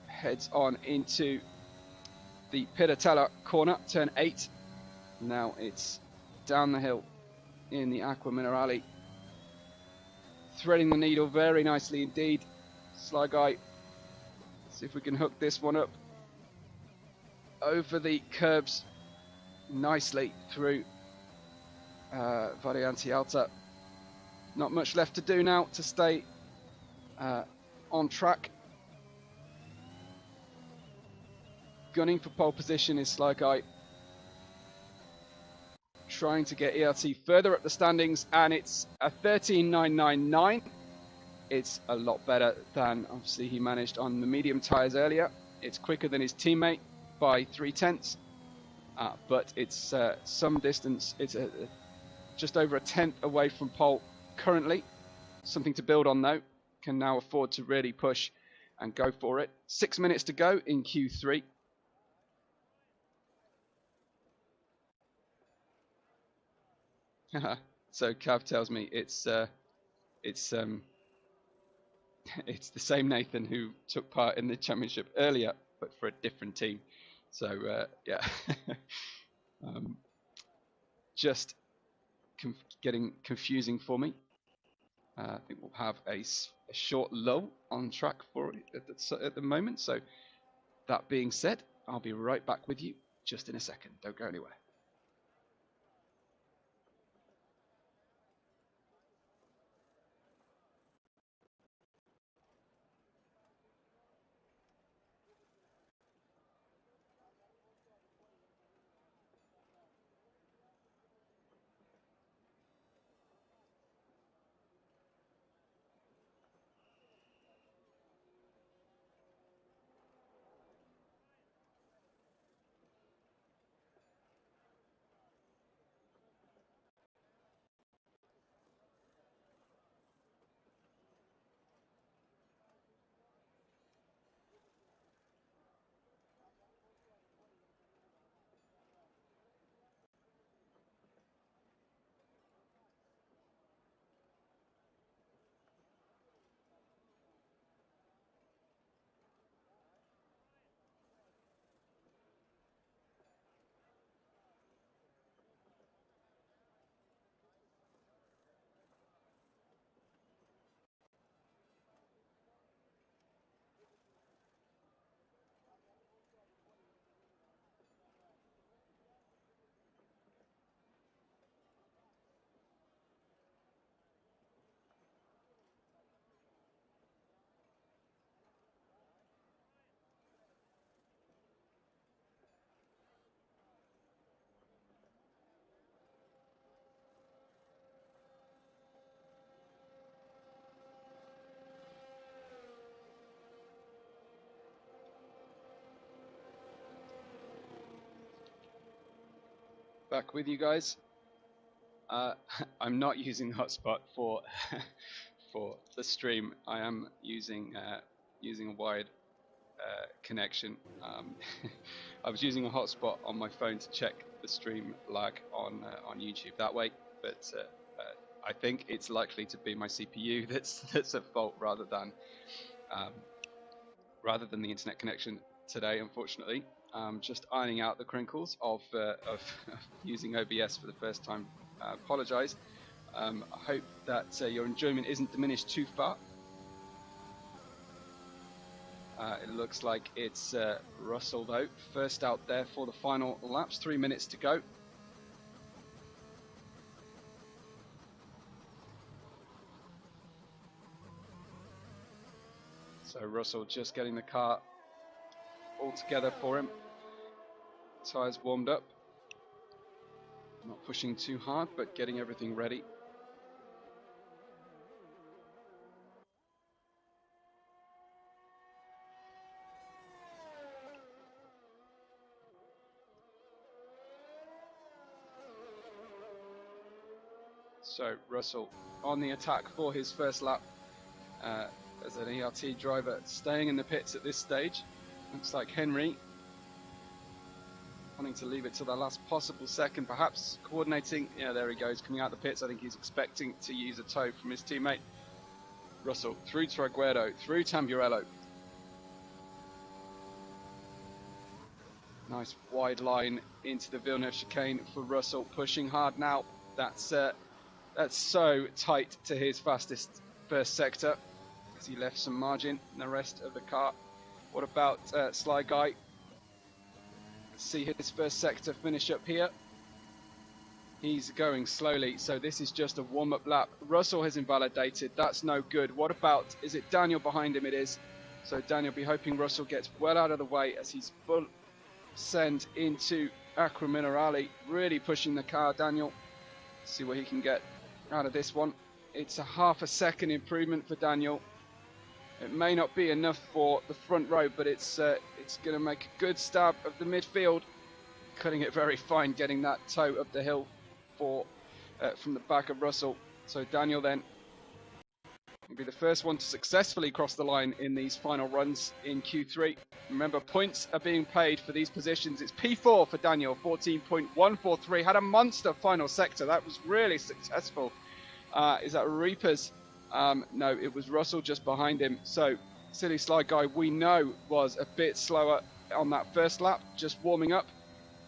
heads on into the Piratella corner, turn 8. Now it's down the hill in the Aqua Minerale. Threading the needle very nicely indeed. Sly Guy. See if we can hook this one up over the curbs nicely through Variante Alta. Not much left to do now to stay on track. Gunning for pole position is Sly Guy. Trying to get ERT further up the standings, and it's a 13.999. It's a lot better than obviously he managed on the medium tyres earlier. It's quicker than his teammate by 0.3, but it's some distance. It's just over a tenth away from pole currently. Something to build on though. Can now afford to really push and go for it. 6 minutes to go in Q3. So Cav tells me it's the same Nathan who took part in the championship earlier, but for a different team. So yeah, just getting confusing for me. I think we'll have a short lull on track for it at the moment. So that being said, I'll be right back with you just in a second. Don't go anywhere. Back with you guys. I'm not using the hotspot for for the stream. I am using using a wired connection. I was using a hotspot on my phone to check the stream lag on YouTube that way, but I think it's likely to be my CPU that's at fault rather than the internet connection today, unfortunately. Just ironing out the crinkles of using OBS for the first time. Apologise. I hope that your enjoyment isn't diminished too far. It looks like it's Russell though, first out there for the final laps. 3 minutes to go. So Russell just getting the car all together for him. Tyres warmed up. Not pushing too hard, but getting everything ready. So Russell on the attack for his first lap as an ERT driver, staying in the pits at this stage. Looks like Henry wanting to leave it to the last possible second, perhaps coordinating. Yeah, there he goes, coming out the pits. I think he's expecting to use a tow from his teammate. Russell through to Aguero, through Tamburello. Nice wide line into the Villeneuve chicane for Russell, pushing hard now. That's so tight to his fastest first sector, as he left some margin in the rest of the car. What about Sly Guy? See his first sector finish up here. He's going slowly, so this is just a warm-up lap. Russell has invalidated. That's no good. What about, is it Daniel behind him? It is. So Daniel be hoping Russell gets well out of the way as he's full send into Acqua Minerale. Really pushing the car, Daniel. See what he can get out of this one. It's a half a second improvement for Daniel. It may not be enough for the front row, but it's going to make a good stab of the midfield, cutting it very fine, getting that toe up the hill from the back of Russell. So Daniel then will be the first one to successfully cross the line in these final runs in Q3. Remember, points are being paid for these positions. It's P4 for Daniel, 14.143. Had a monster final sector. That was really successful. Is that Reapers? No, it was Russell just behind him. So Silly Sly Guy, we know, was a bit slower on that first lap, just warming up.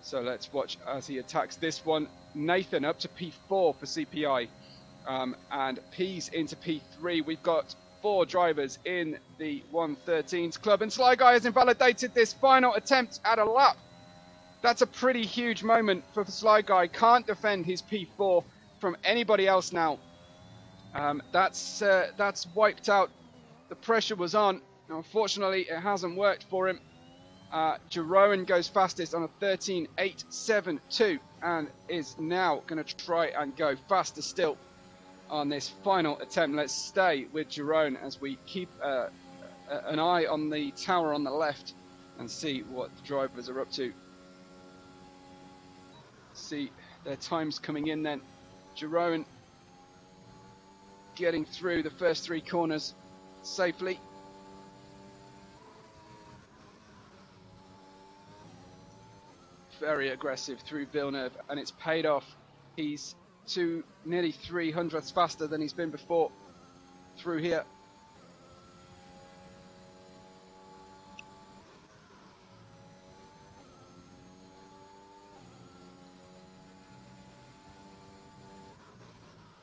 So let's watch as he attacks this one. Nathan up to P4 for CPI, and P's into P3. We've got 4 drivers in the 113s club, and Sly Guy has invalidated this final attempt at a lap. That's a pretty huge moment for Sly Guy. Can't defend his P4 from anybody else now. That's wiped out. The pressure was on. Unfortunately, it hasn't worked for him. Jeroen goes fastest on a 13.872 and is now going to try and go faster still on this final attempt. Let's stay with Jeroen as we keep an eye on the tower on the left and see what the drivers are up to. See their times coming in then. Jeroen getting through the first 3 corners safely. Very aggressive through Villeneuve, and it's paid off. He's nearly 300ths faster than he's been before through here.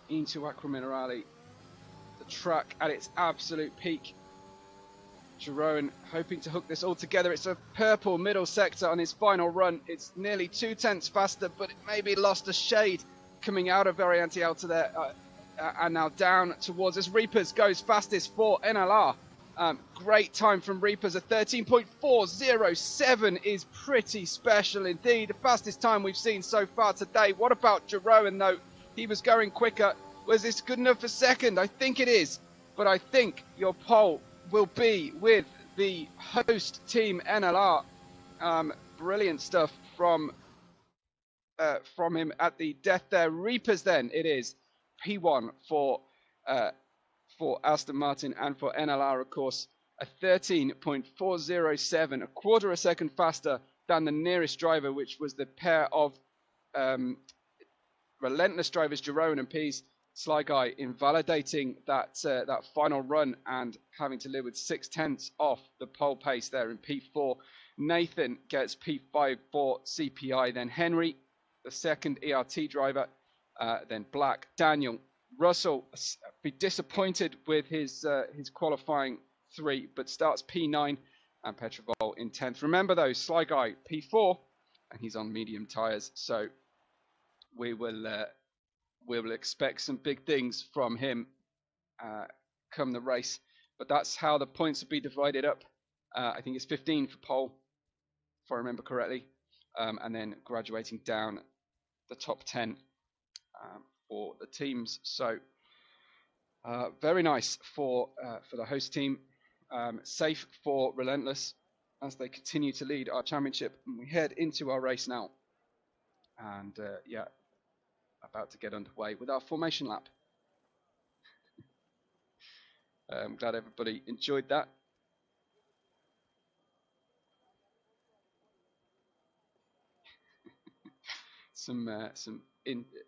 Into Acqua Minerale, the track at its absolute peak. Jeroen hoping to hook this all together. It's a purple middle sector on his final run. It's nearly 2/10 faster, but it maybe lost a shade coming out of Variante Alta there, and now down towards us. Reapers goes fastest for NLR. Great time from Reapers. A 13.407 is pretty special indeed. The fastest time we've seen so far today. What about Jeroen though? He was going quicker. Was this good enough for second? I think it is, but I think your poll will be with the host team NLR. Brilliant stuff from him at the death there. Reapers then it is P1 for Aston Martin and for NLR, of course, a 13.407, a quarter of a second faster than the nearest driver, which was the pair of relentless drivers Jeroen and Pease. Sly Guy invalidating that that final run and having to live with 6/10 off the pole pace there in P4. Nathan gets P5 for CPI, then Henry, the second ERT driver, then Black, Daniel, Russell be disappointed with his qualifying 3, but starts P9, and Petrovol in 10th. Remember though, Sly Guy P4, and he's on medium tyres, so we will expect some big things from him come the race. But that's how the points will be divided up. I think it's 15 for pole, if I remember correctly, and then graduating down the top 10 for the teams. So very nice for the host team. Safe for Relentless as they continue to lead our championship. And we head into our race now. And yeah, about to get underway with our formation lap. I'm glad everybody enjoyed that. Some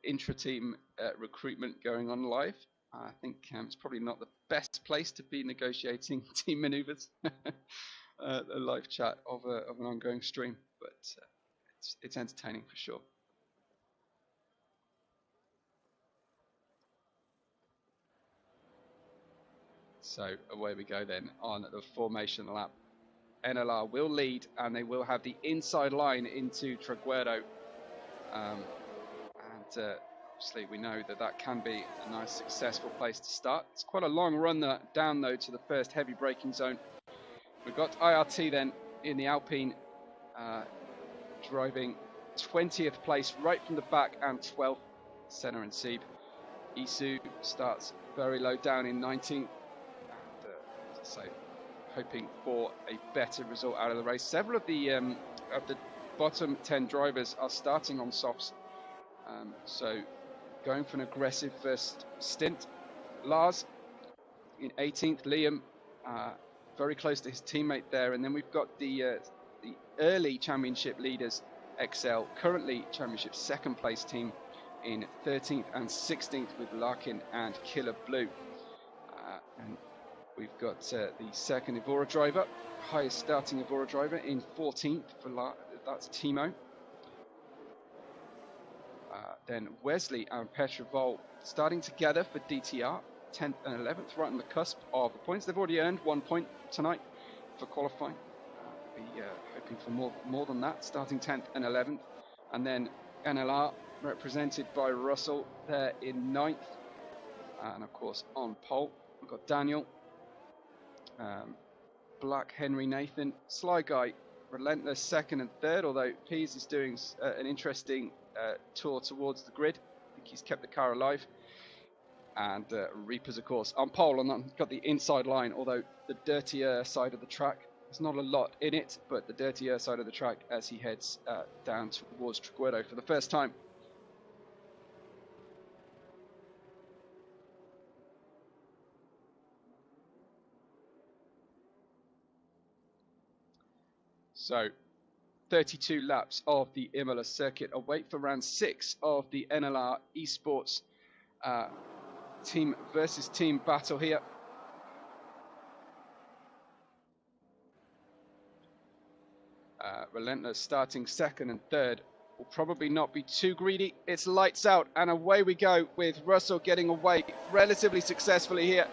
intra-team recruitment going on live. I think it's probably not the best place to be negotiating team maneuvers. A live chat of an ongoing stream, but it's entertaining for sure. So away we go then on the formation lap. NLR will lead, and they will have the inside line into Traguero. Obviously we know that can be a nice successful place to start. It's quite a long run down though to the first heavy braking zone. We've got IRT then in the Alpine driving 20th place right from the back, and 12th Senna and Sieb. Isu starts very low down in 19th, and as I say, hoping for a better result out of the race. Several of the bottom 10 drivers are starting on softs, so going for an aggressive first stint. Lars in 18th, Liam very close to his teammate there, and then we've got the early championship leaders, XL, currently championship second place team in 13th and 16th with Larkin and Killer Blue. And we've got the second Evora driver, highest starting Evora driver, in 14th for that's Timo. Then Wesley and Petrovol starting together for DTR, 10th and 11th, right on the cusp of the points. They've already earned 1 point tonight for qualifying. Be hoping for more than that, starting 10th and 11th. And then NLR, represented by Russell, there in 9th. And of course on pole, we've got Daniel, Black, Henry, Nathan, Sly Guy, Relentless second and third, although Pease is doing an interesting tour towards the grid. I think he's kept the car alive. And Reapers, of course, on pole, and got the inside line, although the dirtier side of the track, there's not a lot in it, but the dirtier side of the track as he heads down towards Traguero for the first time. So 32 laps of the Imola circuit await for round 6 of the NLR Esports team versus team battle here. Relentless starting second and third. Will probably not be too greedy. It's lights out, and away we go with Russell getting away relatively successfully here.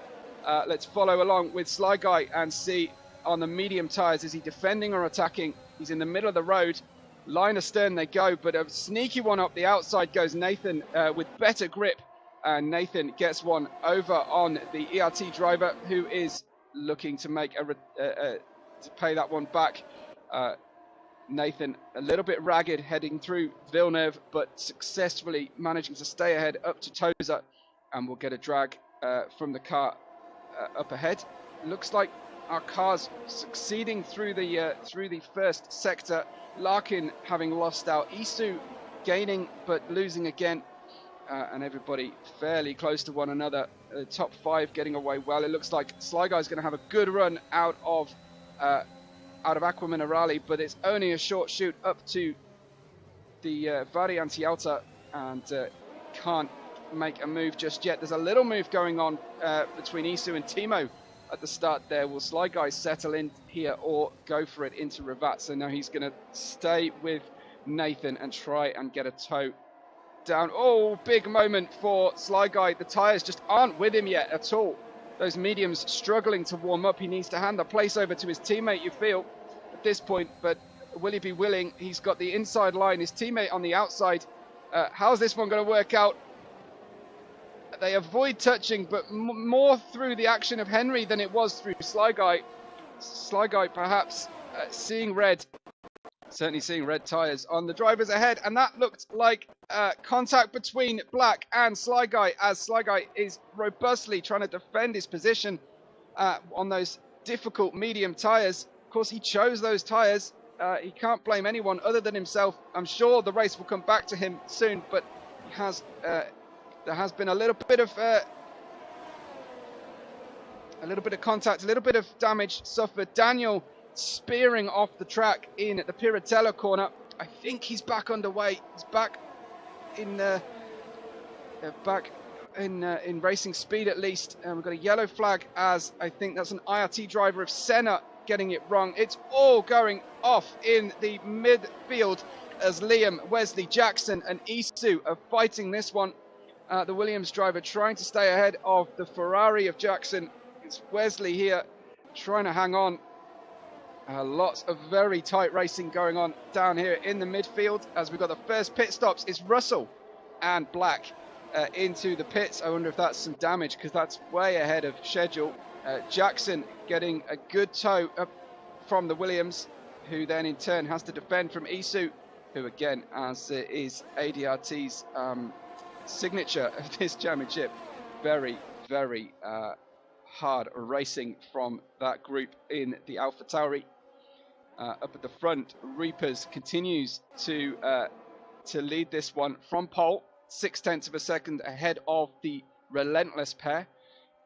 Let's follow along with Sly Guy and see on the medium tyres, is he defending or attacking? He's in the middle of the road. Line astern they go, but a sneaky one up the outside goes Nathan with better grip, and Nathan gets one over on the ERT driver, who is looking to make to pay that one back. Nathan a little bit ragged heading through Villeneuve, but successfully managing to stay ahead up to Toza, and we'll get a drag from the car up ahead. Looks like our cars succeeding through the first sector. Larkin having lost out, Isu gaining but losing again, and everybody fairly close to one another. Top 5 getting away well. It looks like Sly Guy's going to have a good run out of Acqua Minerale, but it's only a short shoot up to the Variante Alta, and can't make a move just yet. There's a little move going on between Isu and Timo at the start there. Will Sly Guy settle in here or go for it into Ravat? So now he's going to stay with Nathan and try and get a toe down. Oh, big moment for Sly Guy. The tyres just aren't with him yet at all. Those mediums struggling to warm up. He needs to hand the place over to his teammate, you feel, at this point. But will he be willing? He's got the inside line, his teammate on the outside. How's this one going to work out? They avoid touching, but more through the action of Henry than it was through Sly Guy. Sly Guy perhaps seeing red. Certainly seeing red tyres on the drivers ahead. And that looked like contact between Black and Sly Guy, as Sly Guy is robustly trying to defend his position on those difficult medium tyres. Of course, he chose those tyres. He can't blame anyone other than himself. I'm sure the race will come back to him soon, but he has... there has been a little bit of contact, a little bit of damage suffered. Daniel spearing off the track in the Piratella corner. I think he's back underway. He's back in racing speed at least. We've got a yellow flag, as I think that's an IRT driver of Senna getting it wrong. It's all going off in the midfield as Liam, Wesley, Jackson and Isu are fighting this one. The Williams driver trying to stay ahead of the Ferrari of Jackson. It's Wesley here trying to hang on. Lots of very tight racing going on down here in the midfield as we've got the first pit stops. It's Russell and Black into the pits. I wonder if that's some damage, because that's way ahead of schedule. Jackson getting a good tow up from the Williams, who then in turn has to defend from Isu, who again, as is ADRT's signature of this championship, very, very hard racing from that group in the AlphaTauri. Up at the front, Reapers continues to lead this one from pole, 0.6 of a second ahead of the Relentless pair,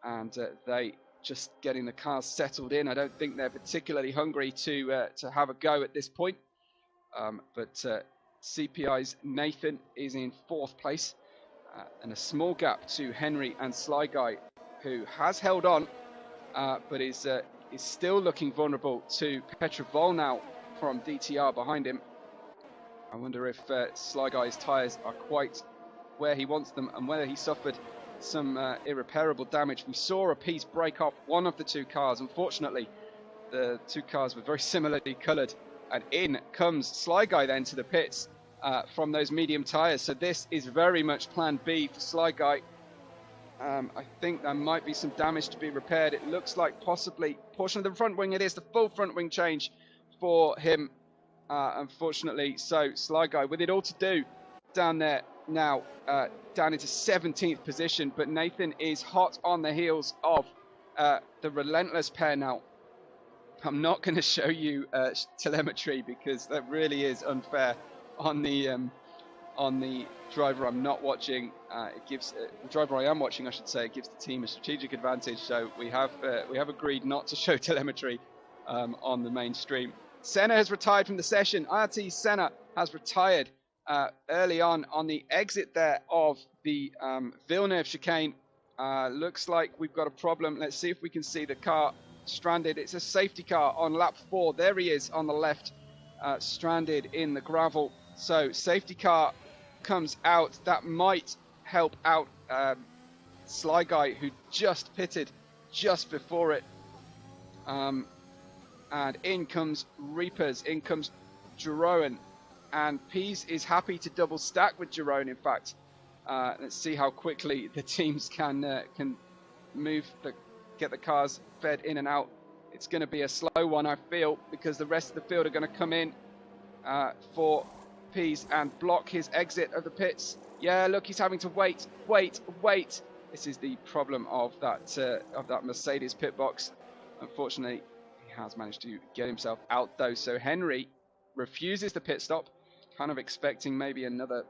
and they just getting the cars settled in. I don't think they're particularly hungry to have a go at this point, but CPI's Nathan is in 4th place. And a small gap to Henry and Sly Guy, who has held on, but is still looking vulnerable to Petrovol now from DTR behind him. I wonder if Sly Guy's tyres are quite where he wants them, and whether he suffered some irreparable damage. We saw a piece break off one of the two cars. Unfortunately, the two cars were very similarly coloured, and in comes Sly Guy then to the pits. From those medium tyres. So this is very much plan B for Sly Guy. I think there might be some damage to be repaired. It looks like possibly a portion of the front wing. It is the full front wing change for him, unfortunately. So Sly Guy with it all to do down there now, down into 17th position. But Nathan is hot on the heels of the Relentless pair now. I'm not going to show you telemetry, because that really is unfair on the driver I'm not watching. It gives the driver I am watching, I should say, it gives the team a strategic advantage. So we have agreed not to show telemetry on the main stream. Senna has retired from the session. IRT Senna has retired early on the exit there of the Villeneuve chicane. Looks like we've got a problem. Let's see if we can see the car stranded. It's a safety car on lap 4. There he is on the left, stranded in the gravel. So safety car comes out. That might help out Sly Guy, who just pitted just before it. And in comes Reapers, in comes Jerome, and Pease is happy to double stack with Jerome. In fact, let's see how quickly the teams can get the cars fed in and out. It's going to be a slow one, I feel, because the rest of the field are going to come in for Pease and block his exit of the pits. Yeah, look, he's having to wait. This is the problem of that Mercedes pit box. Unfortunately, he has managed to get himself out though. So Henry refuses the pit stop, kind of expecting maybe another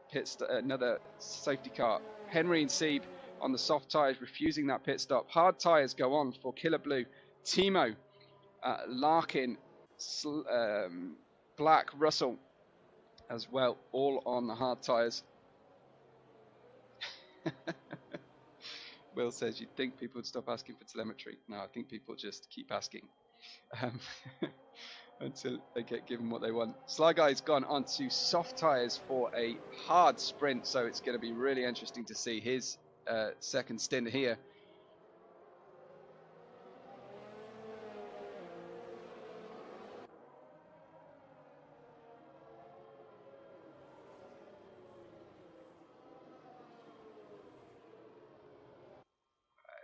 safety car. Henry and Sieb on the soft tyres, refusing that pit stop. Hard tyres go on for Killer Blue, Timo, Larkin, Black, Russell as well, all on the hard tyres. Will says, you'd think people would stop asking for telemetry. No, I think people just keep asking until they get given what they want. Sly Guy's gone onto soft tyres for a hard sprint, so it's going to be really interesting to see his second stint here.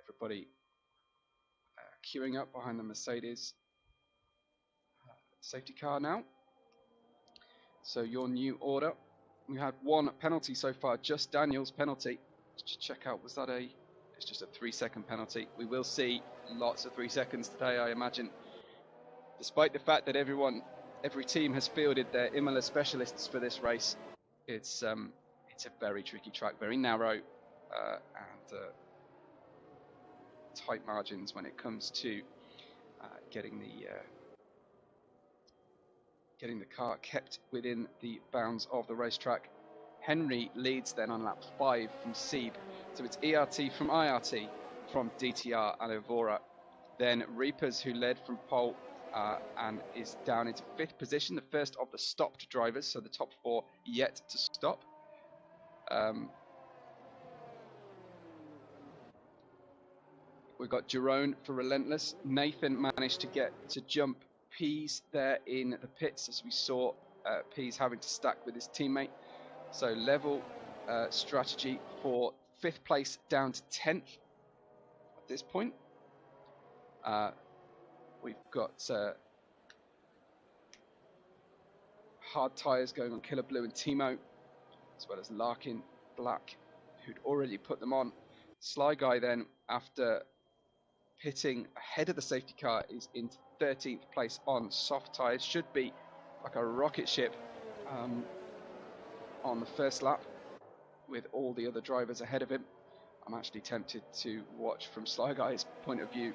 Everybody queuing up behind the Mercedes safety car now. So your new order. We had one penalty so far, just Daniel's penalty. Let's check out, was that it's just a 3-second penalty. We will see lots of 3 seconds today, I imagine. Despite the fact that every team has fielded their Imola specialists for this race, it's a very tricky track, very narrow, and tight margins when it comes to getting the car kept within the bounds of the racetrack. Henry leads then on lap 5 from Sieb. So it's ERT from IRT, from DTR and Evora. Then Reapers, who led from pole and is down into 5th position, the first of the stopped drivers, so the top 4 yet to stop. We've got Jerome for Relentless. Nathan managed to get to jump Pease there in the pits, as we saw Pease having to stack with his teammate. So level strategy for 5th place down to 10th at this point. We've got hard tyres going on Killer Blue and Timo, as well as Larkin Black, who'd already put them on. Sly Guy then, after pitting ahead of the safety car, is into 13th place on soft tyres. Should be like a rocket ship on the first lap with all the other drivers ahead of him. I'm actually tempted to watch from Sly Guy's point of view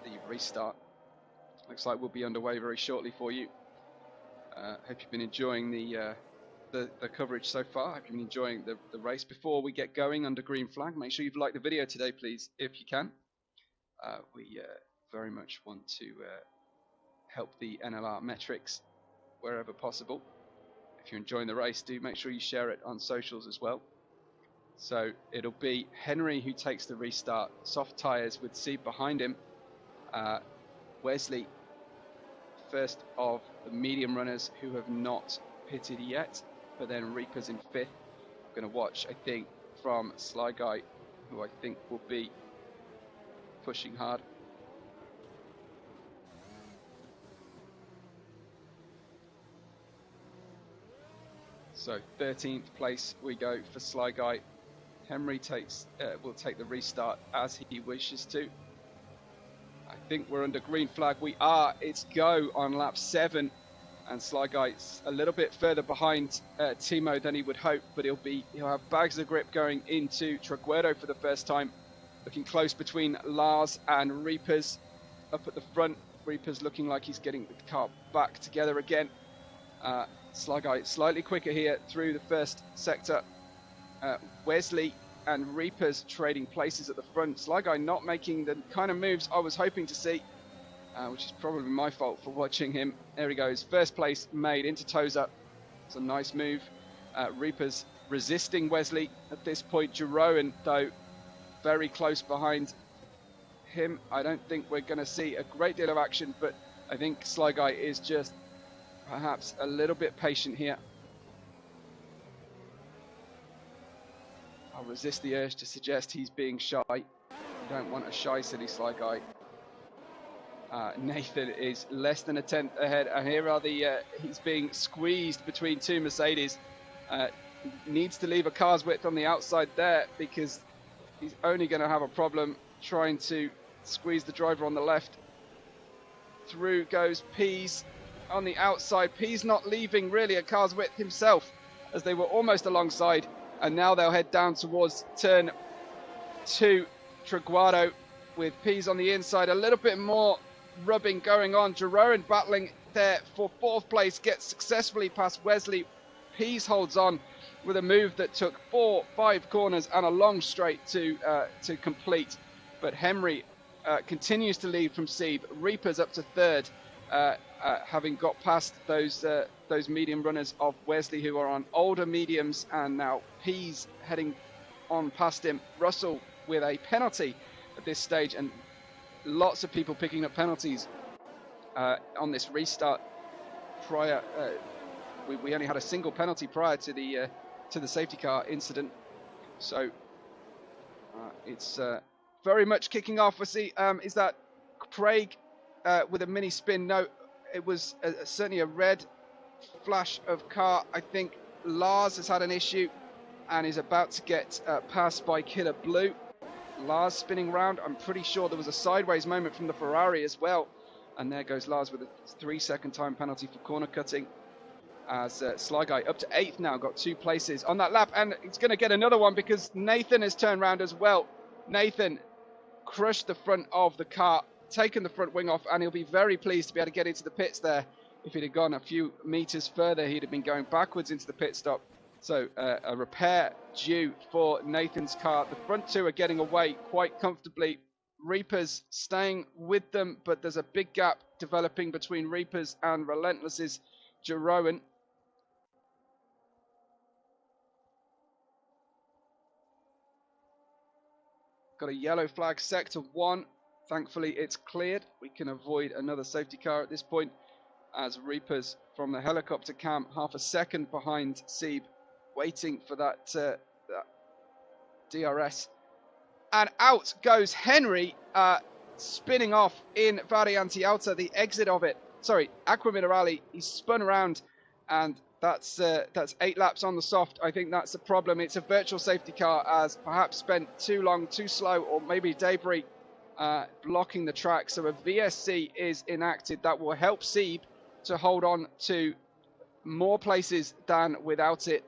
the restart. Looks like we'll be underway very shortly for you. Hope you've been enjoying the coverage so far. Hope you've been enjoying the race. Before we get going under green flag, make sure you've liked the video today, please, if you can. We very much want to help the NLR metrics wherever possible. If you're enjoying the race, do make sure you share it on socials as well. So it'll be Henry who takes the restart. Soft tyres with Sieb behind him. Wesley, first of the medium runners who have not pitted yet, but then Reapers in 5th. I'm going to watch, I think, from Sly Guy, who I think will be pushing hard. So 13th place we go for Sly Guy. Henry will take the restart as he wishes to. I think we're under green flag. We are. It's go on lap 7. And Sly Guy's a little bit further behind Timo than he would hope, but he'll have bags of grip going into Traguero for the first time. Looking close between Lars and Reapers up at the front. Reapers looking like he's getting the car back together again. Sly Guy slightly quicker here through the first sector. Wesley and Reapers trading places at the front. Sly Guy not making the kind of moves I was hoping to see, which is probably my fault for watching him. There he goes, first place made into Toza. It's a nice move. Reapers resisting Wesley at this point. Jerome, though, very close behind him. I don't think we're going to see a great deal of action, but I think Sly Guy is just perhaps a little bit patient here. I'll resist the urge to suggest he's being shy. You don't want a shy, silly Sly Guy. Nathan is less than a tenth ahead, and here are he's being squeezed between 2 Mercedes. Needs to leave a car's width on the outside there, because he's only going to have a problem trying to squeeze the driver on the left. Through goes Pease on the outside. Pease not leaving really a car's width himself, as they were almost alongside, and now they'll head down towards turn 2. Traguaro with Pease on the inside, a little bit more rubbing going on. Jerome battling there for 4th place, gets successfully past Wesley. Pease holds on. with a move that took 4-5 corners and a long straight to complete. But Henry continues to lead from Sieb. Reapers up to third, having got past those medium runners of Wesley, who are on older mediums, and now Pease heading on past him. Russell with a penalty at this stage, and lots of people picking up penalties on this restart. Prior, we only had a single penalty prior to the safety car incident, so it's very much kicking off. We see is that Craig with a mini spin? No, it was certainly a red flash of car. I think Lars has had an issue and is about to get passed by Killer Blue. Lars spinning round. I'm pretty sure there was a sideways moment from the Ferrari as well. And there goes Lars with a 3-second time penalty for corner cutting. As Sly Guy up to 8th now, got 2 places on that lap. And he's going to get another one because Nathan has turned round as well. Nathan crushed the front of the car, taken the front wing off, and he'll be very pleased to be able to get into the pits there. If he'd have gone a few meters further, he'd have been going backwards into the pit stop. So a repair due for Nathan's car. The front 2 are getting away quite comfortably. Reapers staying with them, but there's a big gap developing between Reapers and Relentless's Jeroen. Got a yellow flag, sector 1. Thankfully it's cleared. We can avoid another safety car at this point, as Reapers from the helicopter cam half a second behind Sieb, waiting for that DRS. And out goes Henry, spinning off in Variante Alta, the exit of it. Sorry, Aqua Minerale. He spun around, and that's 8 laps on the soft. I think that's a problem. It's a virtual safety car, as perhaps spent too long, too slow, or maybe debris blocking the track. So a VSC is enacted that will help Sieb to hold on to more places than without it.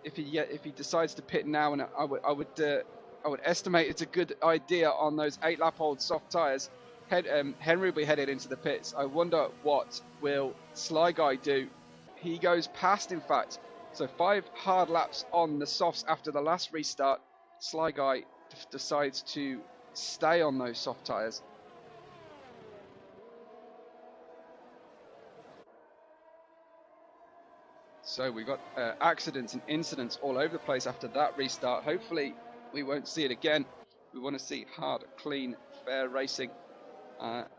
If he decides to pit now, and I would estimate it's a good idea on those 8-lap-old soft tyres. Henry will be headed into the pits. I wonder what will Sly Guy do. He goes past, in fact. So 5 hard laps on the softs after the last restart. Sly Guy decides to stay on those soft tyres. So we've got accidents and incidents all over the place after that restart. Hopefully we won't see it again. We want to see hard, clean, fair racing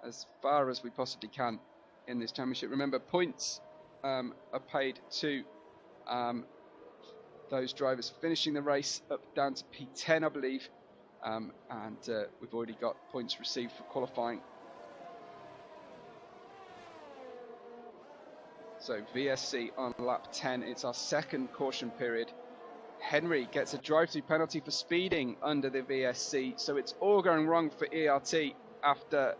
as far as we possibly can in this championship. Remember, points are paid to those drivers finishing the race up down to P10, I believe. And we've already got points received for qualifying. So VSC on lap 10. It's our second caution period. Henry gets a drive-through penalty for speeding under the VSC. So it's all going wrong for ERT after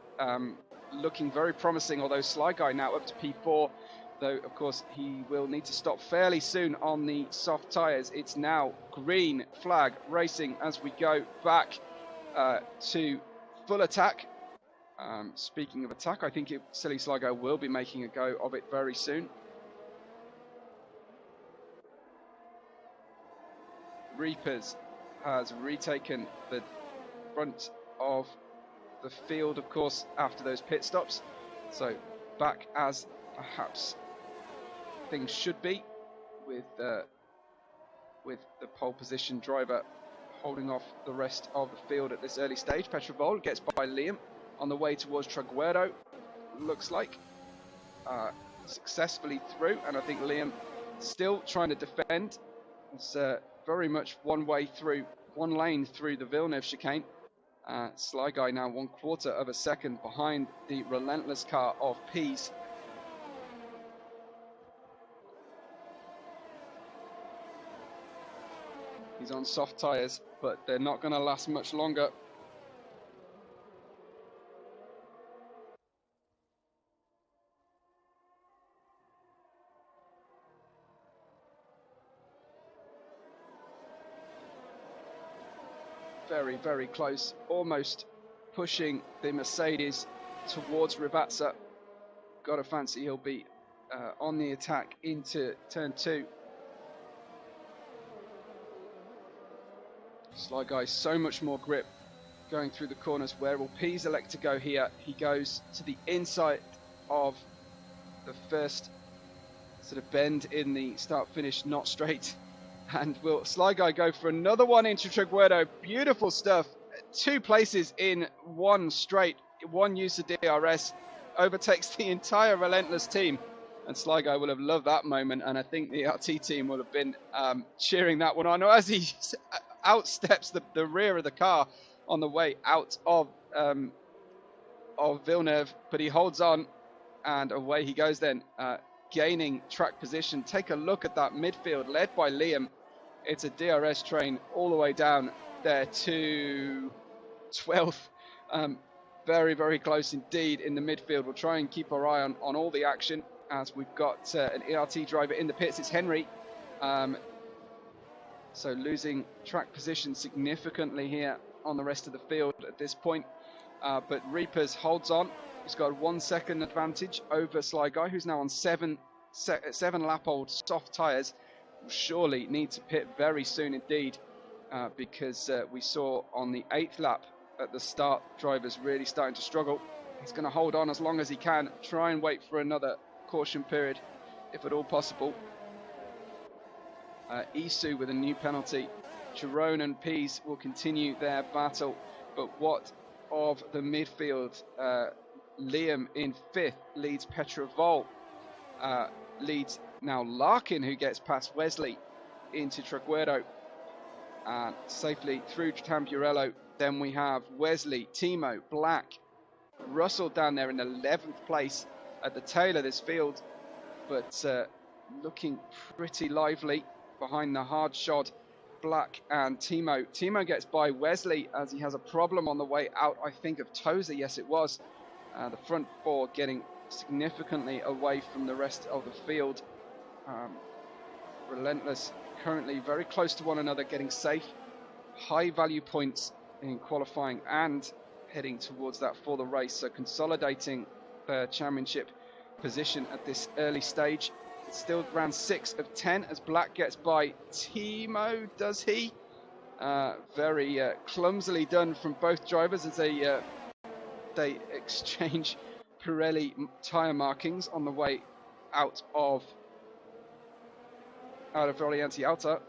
looking very promising, although Sly Guy now up to P4. Though, of course, he will need to stop fairly soon on the soft tyres. It's now green flag racing as we go back to full attack. Speaking of attack, I think Silly Sly Guy will be making a go of it very soon. Reapers has retaken the front of the field, of course, after those pit stops. So back as perhaps things should be, with the pole position driver holding off the rest of the field at this early stage. Petrovol gets by Liam on the way towards Traguero, looks like, successfully through, and I think Liam still trying to defend. It's very much one lane through the Villeneuve chicane. Sly Guy now 1/4 of a second behind the relentless car of Pease. He's on soft tyres, but they're not going to last much longer. Very, very close, almost pushing the Mercedes towards Rivazza. Got to fancy he'll be on the attack into turn 2. Sly Guy, so much more grip going through the corners. Where will Pease elect to go here? He goes to the inside of the first sort of bend in the start-finish, not straight. And will Sly Guy go for another one into Trigueros? Beautiful stuff. 2 places in one straight. One use of DRS. Overtakes the entire Relentless team. And Sly Guy will have loved that moment. And I think the RT team will have been cheering that one on as he outsteps the rear of the car on the way out of Villeneuve. But he holds on and away he goes then. Gaining track position. Take a look at that midfield led by Liam. It's a DRS train all the way down there to 12th. Very, very close indeed in the midfield. We'll try and keep our eye on all the action as we've got an ERT driver in the pits. It's Henry. So losing track position significantly here on the rest of the field at this point. But Reapers holds on. He's got a 1 second advantage over Sly Guy, who's now on 7 lap old soft tyres. Will surely need to pit very soon indeed, because we saw on the 8th lap at the start, drivers really starting to struggle. He's going to hold on as long as he can, try and wait for another caution period, if at all possible. Isu with a new penalty. Jerome and Pease will continue their battle, but what of the midfield? Liam in 5th leads Petrovol, leads now Larkin, who gets past Wesley into Trigueros and safely through Tamburello. Then we have Wesley, Timo, Black, Russell down there in 11th place at the tail of this field, but looking pretty lively behind the hard shod Black and Timo. Timo gets by Wesley as he has a problem on the way out, I think, of Tozer. Yes, it was. The front 4 getting significantly away from the rest of the field. Relentless currently very close to one another, getting safe, high value points in qualifying and heading towards that for the race. So consolidating their championship position at this early stage. It's still round 6 of 10 as Black gets by Timo, does he? Very clumsily done from both drivers as they exchange Pirelli tyre markings on the way out of Volianti Alta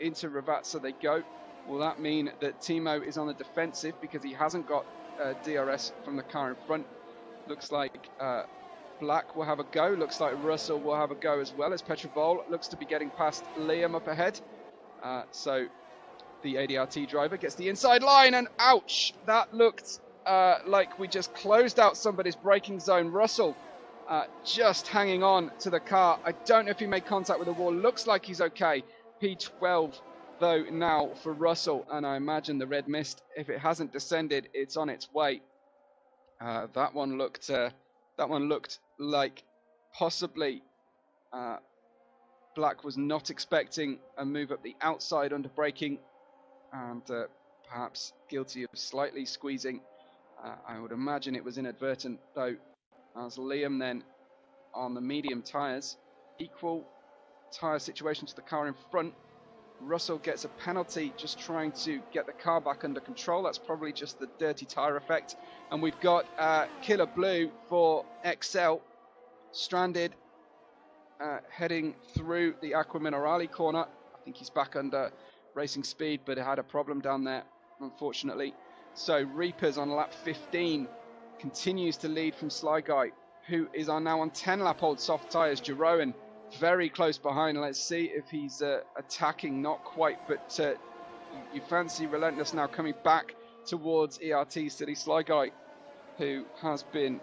into Ravazza they go. Will that mean that Timo is on the defensive because he hasn't got DRS from the car in front? Looks like Black will have a go. Looks like Russell will have a go as well, as Petrovol looks to be getting past Liam up ahead. So the ADRT driver gets the inside line, and ouch! That looked like we just closed out somebody's braking zone. Russell just hanging on to the car. I don't know if he made contact with the wall. Looks like he's okay. P12 though now for Russell, and I imagine the red mist, if it hasn't descended, it's on its way. That one looked like possibly Black was not expecting a move up the outside under braking, and perhaps guilty of slightly squeezing. I would imagine it was inadvertent though, as Liam then on the medium tyres, equal tyre situation to the car in front. Russell gets a penalty just trying to get the car back under control. That's probably just the dirty tyre effect. And we've got Killer Blue for XL stranded, heading through the Aqua Minerale corner. I think he's back under racing speed, but had a problem down there, unfortunately. So Reapers on lap 15 continues to lead from Sly Guy, who is now on 10 lap old soft tyres. Jeroen very close behind. Let's see if he's attacking. Not quite, but you fancy Relentless now coming back towards ERT City. Sly Guy, who has been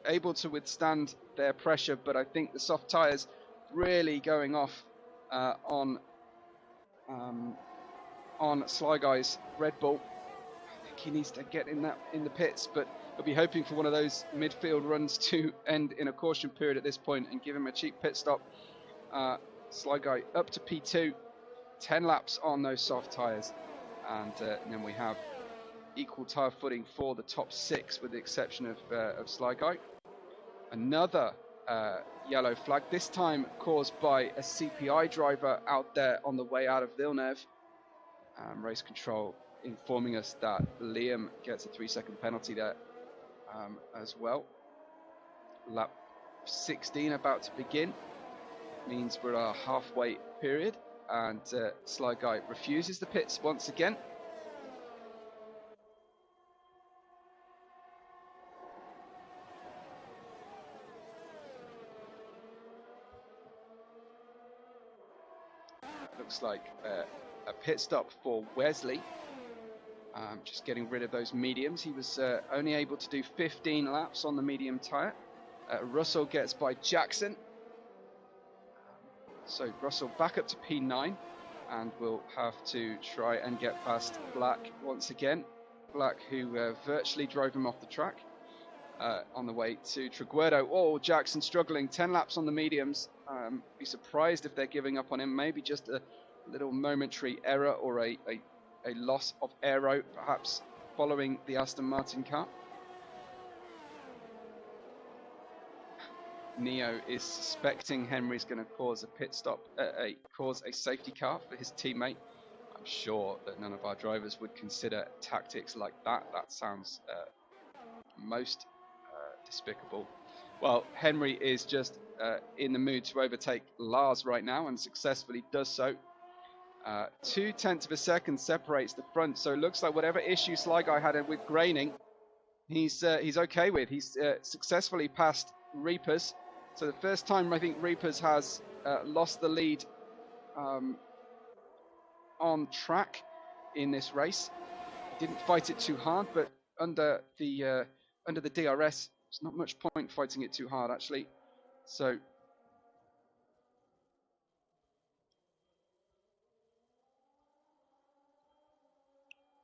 able to withstand their pressure, but I think the soft tyres really going off on Sly Guy's Red Bull. I think he needs to get in the pits, but we'll be hoping for one of those midfield runs to end in a caution period at this point and give him a cheap pit stop. Sly Guy up to P2, 10 laps on those soft tyres, and then we have equal tyre footing for the top 6 with the exception of Sly Guy. Another yellow flag, this time caused by a CPI driver out there on the way out of Villeneuve. Race control informing us that Liam gets a 3-second penalty there as well. Lap 16 about to begin, means we're our halfway period, and Sly Guy refuses the pits once again. Looks like a pit stop for Wesley. Just getting rid of those mediums. He was only able to do 15 laps on the medium tyre. Russell gets by Jackson. So Russell back up to P9, and will have to try and get past Black once again. Black, who virtually drove him off the track on the way to Trigueros. Oh, Jackson struggling. 10 laps on the mediums. Be surprised if they're giving up on him. Maybe just a little momentary error, or a loss of aero, perhaps following the Aston Martin car. Neo is suspecting Henry's going to cause a pit stop, cause a safety car for his teammate. I'm sure that none of our drivers would consider tactics like that. That sounds most despicable. Well, Henry is just in the mood to overtake Lars right now, and successfully does so. 0.2 of a second separates the front, so it looks like whatever issue Sly Guy had with graining, he's okay with. He's successfully passed Reapers. So the first time I think Reapers has lost the lead on track in this race. He didn't fight it too hard, but under the DRS, there's not much point fighting it too hard actually. So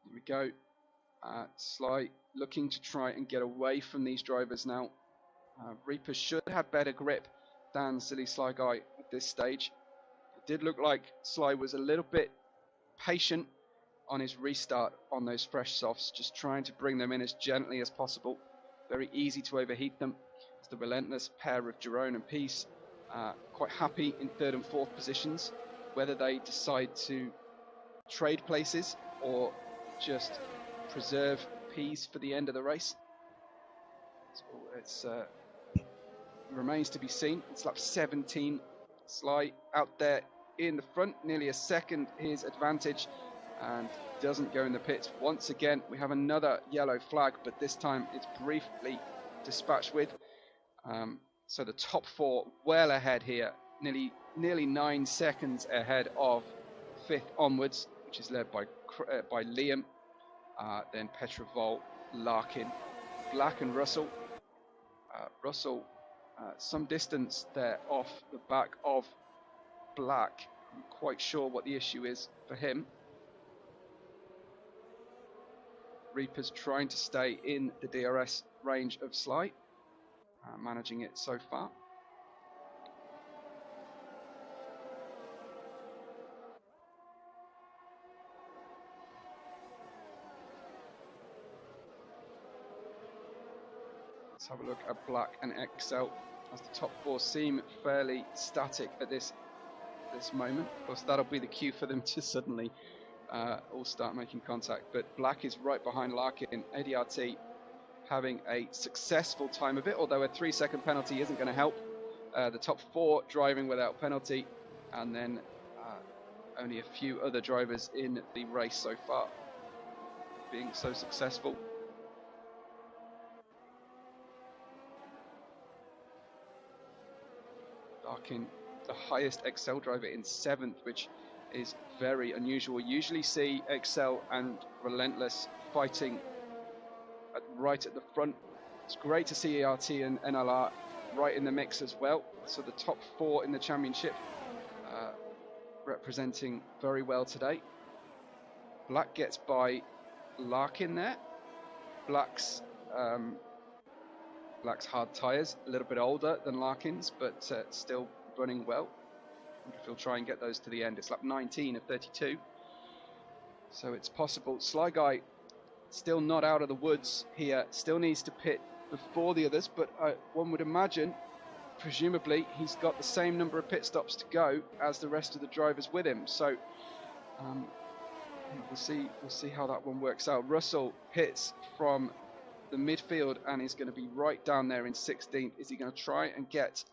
here we go. Sly looking to try and get away from these drivers now. Reaper should have better grip than Silly Sly Guy at this stage. It did look like Sly was a little bit patient on his restart on those fresh softs, just trying to bring them in as gently as possible. Very easy to overheat them. It's the relentless pair of Jerome and Peace, quite happy in 3rd and 4th positions. Whether they decide to trade places or just preserve Peace for the end of the race, so it's remains to be seen. It's lap 17. Sly out there in the front, nearly a second his advantage, and doesn't go in the pits. Once again, we have another yellow flag, but this time it's briefly dispatched with. So the top 4 well ahead here, nearly 9 seconds ahead of 5th onwards, which is led by Liam, then Petrovol, Larkin, Black and Russell. Russell some distance there off the back of Black. I'm quite sure what the issue is for him. Reaper's trying to stay in the DRS range of Sly, managing it so far. Let's have a look at Black and XL, as the top 4 seem fairly static at this moment. Of course, that'll be the cue for them to suddenly all start making contact. But Black is right behind Larkin. ADRT having a successful time of it, although a 3-second penalty isn't going to help. The top 4 driving without penalty, and then only a few other drivers in the race so far being so successful. Larkin, the highest XL driver, in 7th, which is very unusual. We usually see XL and Relentless fighting right at the front. It's great to see ERT and NLR right in the mix as well. So the top 4 in the championship representing very well today. Black gets by Larkin there. Black's hard tyres, a little bit older than Larkin's, but still running well. I wonder if he'll try and get those to the end. It's lap 19 of 32. So it's possible. Sly Guy still not out of the woods here. Still needs to pit before the others, but one would imagine presumably he's got the same number of pit stops to go as the rest of the drivers with him. So we'll see how that one works out. Russell pits from the midfield and is going to be right down there in 16th. Is he going to try and get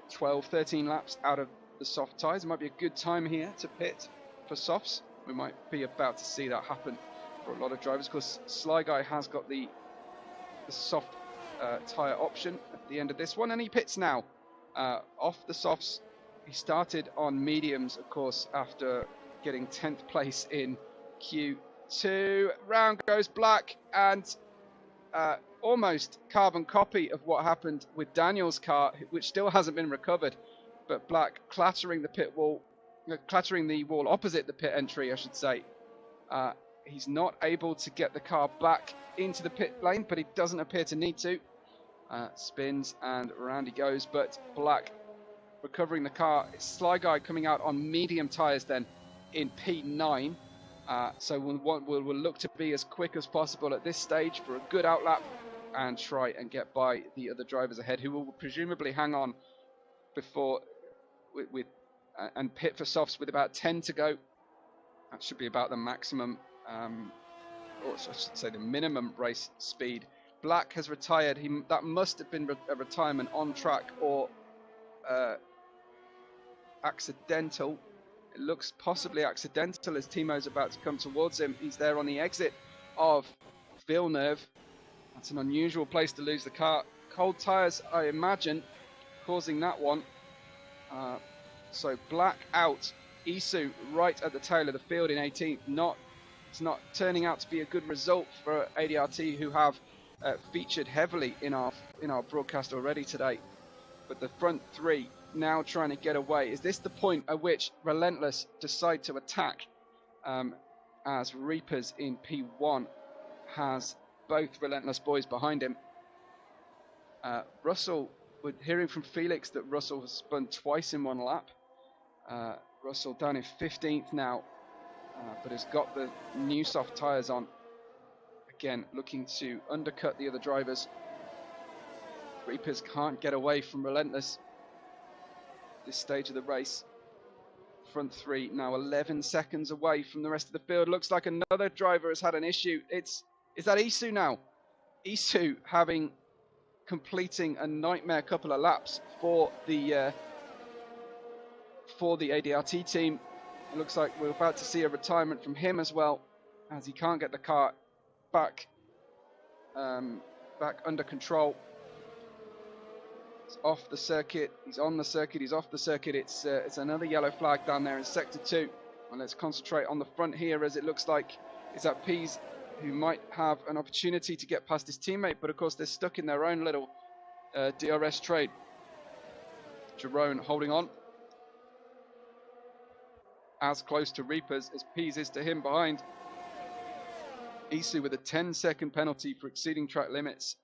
12, 13 laps out of the soft tyres? It might be a good time here to pit for softs. We might be about to see that happen for a lot of drivers. Of course, Sly Guy has got the soft tyre option at the end of this one, and he pits now off the softs. He started on mediums, of course, after getting 10th place in Q2. Round goes Black, and almost carbon copy of what happened with Daniel's car, which still hasn't been recovered. But Black clattering the wall opposite the pit entry, I should say. He's not able to get the car back into the pit lane, but he doesn't appear to need to. Spins and around he goes, but Black recovering the car. It's Sly Guy coming out on medium tyres then in P9. So we'll look to be as quick as possible at this stage for a good outlap and try and get by the other drivers ahead, who will presumably hang on before and pit for softs with about 10 to go. That should be about the maximum, or I should say the minimum race speed. Black has retired. That must have been a retirement on track or accidental. It looks possibly accidental as Timo's about to come towards him. He's there on the exit of Villeneuve. That's an unusual place to lose the car. Cold tyres, I imagine, causing that one. So Black out. Isu right at the tail of the field in 18th. It's not turning out to be a good result for ADRT, who have featured heavily in our broadcast already today. But the front three now trying to get away. Is this the point at which Relentless decide to attack? As Reapers in P1 has both Relentless boys behind him. Russell, we're hearing from Felix that Russell has spun twice in one lap. Russell down in 15th now, but has got the new soft tyres on. Again, looking to undercut the other drivers. Reapers can't get away from Relentless at this stage of the race. Front three now 11 seconds away from the rest of the field. Looks like another driver has had an issue. Is that Isu now? Isu completing a nightmare couple of laps for the ADRT team. It looks like we're about to see a retirement from him as well, as he can't get the car back under control. It's off the circuit. He's on the circuit. He's off the circuit. It's another yellow flag down there in sector 2. And let's concentrate on the front here, as it looks like it's at Pease, who might have an opportunity to get past his teammate, but of course they're stuck in their own little DRS trade. Jerome holding on as close to Reapers as Pease is to him behind. Isu with a 10-second penalty for exceeding track limits.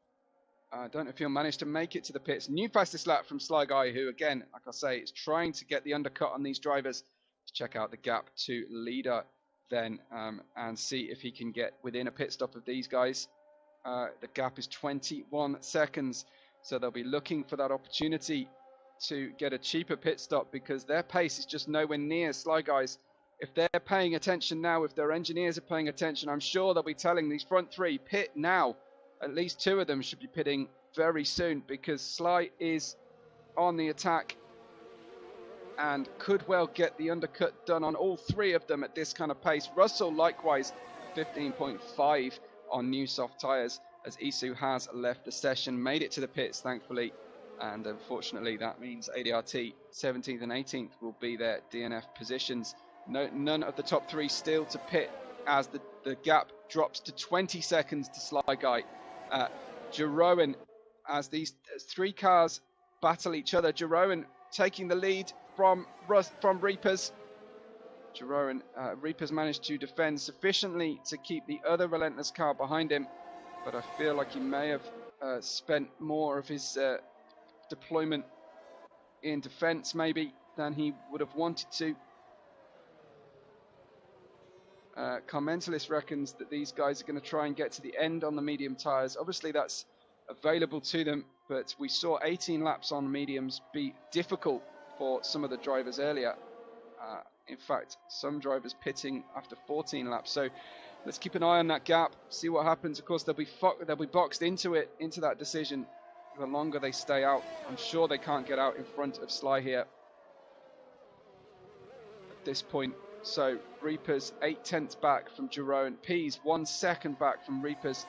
I don't know if he'll manage to make it to the pits. New fastest lap from Sly Guy, who again, like I say, is trying to get the undercut on these drivers. To check out the gap to leader then, and see if he can get within a pit stop of these guys. The gap is 21 seconds, so they'll be looking for that opportunity to get a cheaper pit stop, because their pace is just nowhere near Sly Guy's. If they're paying attention now, if their engineers are paying attention, I'm sure they'll be telling these front three, pit now. At least two of them should be pitting very soon, because Sly is on the attack and could well get the undercut done on all three of them at this kind of pace. Russell likewise 15.5 on new soft tyres, as Isu has left the session, made it to the pits thankfully, and unfortunately that means ADRT 17th and 18th will be their DNF positions. None of the top three still to pit, as the gap drops to 20 seconds to Sly Guy. Jeroen, as these three cars battle each other, Jeroen taking the lead from Reapers. Jeroen, Reapers managed to defend sufficiently to keep the other Relentless car behind him, but I feel like he may have spent more of his deployment in defense maybe than he would have wanted to. Commentator reckons that these guys are going to try and get to the end on the medium tyres. Obviously that's available to them but we saw 18 laps on mediums be difficult for some of the drivers earlier. In fact, some drivers pitting after 14 laps. So let's keep an eye on that gap, see what happens. Of course, they'll be boxed into that decision. The longer they stay out, I'm sure they can't get out in front of Sly here at this point. So Reapers 8/10 back from Jerome. Peas 1 second back from Reapers.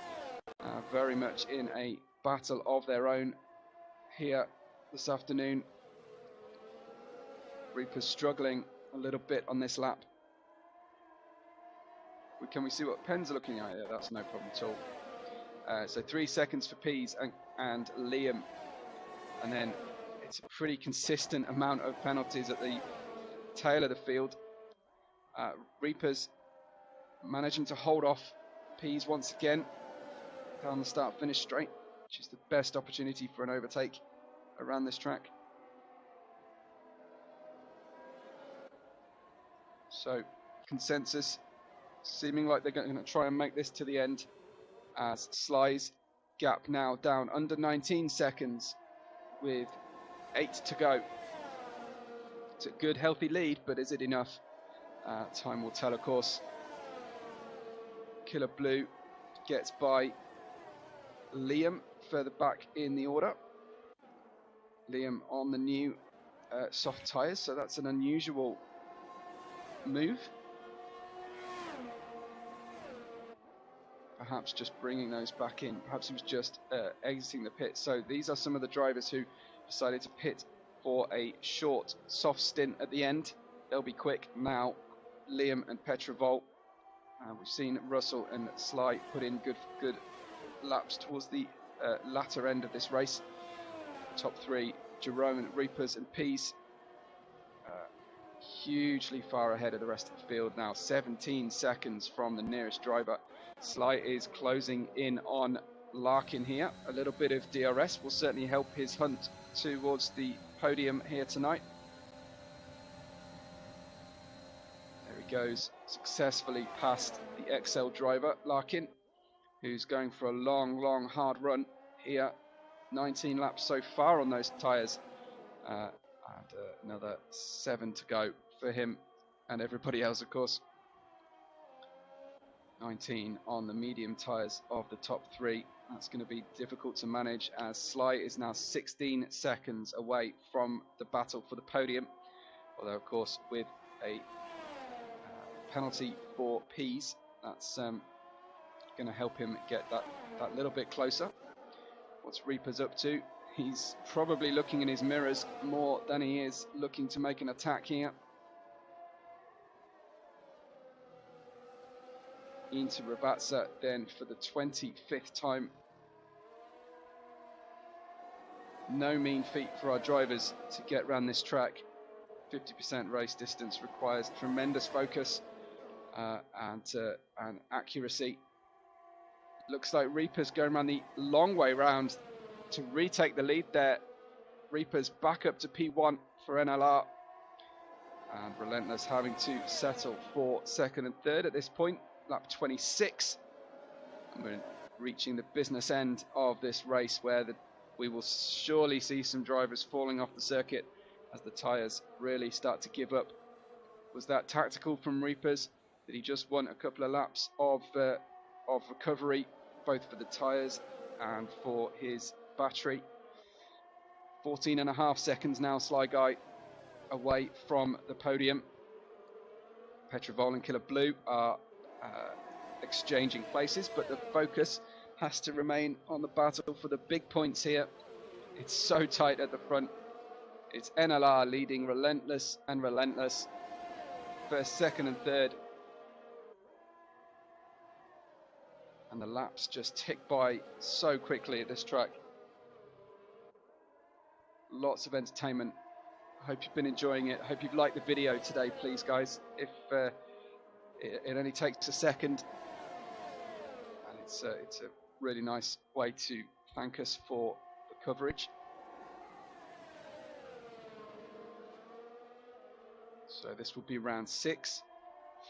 Very much in a battle of their own here this afternoon. Reapers struggling a little bit on this lap. Can we see what pens are looking at here? That's no problem at all. So 3 seconds for Peas and Liam. And then it's a pretty consistent amount of penalties at the tail of the field. Reapers managing to hold off Peas once again down the start-finish straight, which is the best opportunity for an overtake around this track. So consensus seeming like they're going to try and make this to the end, as Sly's gap now down under 19 seconds with 8 to go. It's a good healthy lead, but is it enough? Time will tell, of course. Killer Blue gets by Liam further back in the order. Liam on the new soft tyres, so that's an unusual move. Perhaps just bringing those back in. Perhaps he was just exiting the pit. So these are some of the drivers who decided to pit for a short, soft stint at the end. They'll be quick now. Liam and Petrovol. We've seen Russell and Sly put in good laps towards the latter end of this race. Top three, Jerome, Reapers and Peas, hugely far ahead of the rest of the field now. 17 seconds from the nearest driver. Sly is closing in on Larkin here. A little bit of DRS will certainly help his hunt towards the podium here tonight. There he goes, successfully past the XL driver, Larkin, who's going for a long, hard run here. 19 laps so far on those tyres, and another 7 to go for him and everybody else, of course. 19 on the medium tyres of the top three. That's going to be difficult to manage, as Sly is now 16 seconds away from the battle for the podium. Although, of course, with a penalty for Peas, that's going to help him get that little bit closer. What's Reapers up to? He's probably looking in his mirrors more than he is looking to make an attack here. Into Rabatza then for the 25th time. No mean feat for our drivers to get around this track. 50% race distance requires tremendous focus and accuracy. Looks like Reapers going around the long way round to retake the lead there. Reapers back up to P1 for NLR. And Relentless having to settle for second and third at this point. Lap 26. And we're reaching the business end of this race, where we will surely see some drivers falling off the circuit as the tyres really start to give up. Was that tactical from Reapers? Did he just want a couple of laps of recovery, both for the tyres and for his battery? 14.5 seconds now, Sly Guy, away from the podium. Petrovol and Killer Blue are exchanging places, but the focus has to remain on the battle for the big points here. It's so tight at the front. It's NLR leading Relentless and Relentless. First, second and third. And the laps just tick by so quickly at this track. Lots of entertainment. I hope you've been enjoying it. I hope you've liked the video today, please, guys. If it only takes a second, and it's a really nice way to thank us for the coverage. So this will be round 6.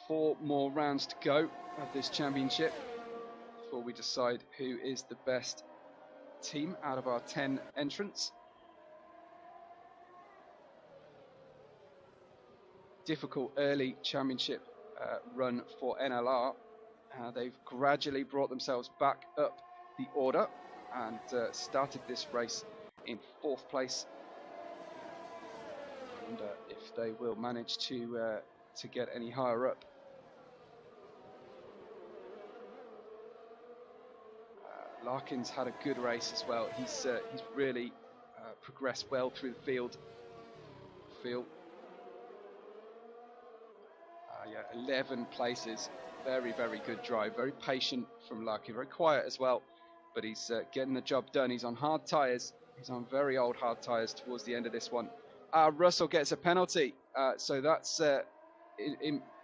4 more rounds to go of this championship before we decide who is the best team out of our 10 entrants. Difficult early championship run for NLR. They've gradually brought themselves back up the order and started this race in 4th place. I wonder if they will manage to get any higher up. Larkin's had a good race as well. He's really progressed well through the field. Yeah, 11 places. Very, very good drive. Very patient from Larkin. Very quiet as well. But he's getting the job done. He's on hard tyres. He's on very old hard tyres towards the end of this one. Russell gets a penalty. So that's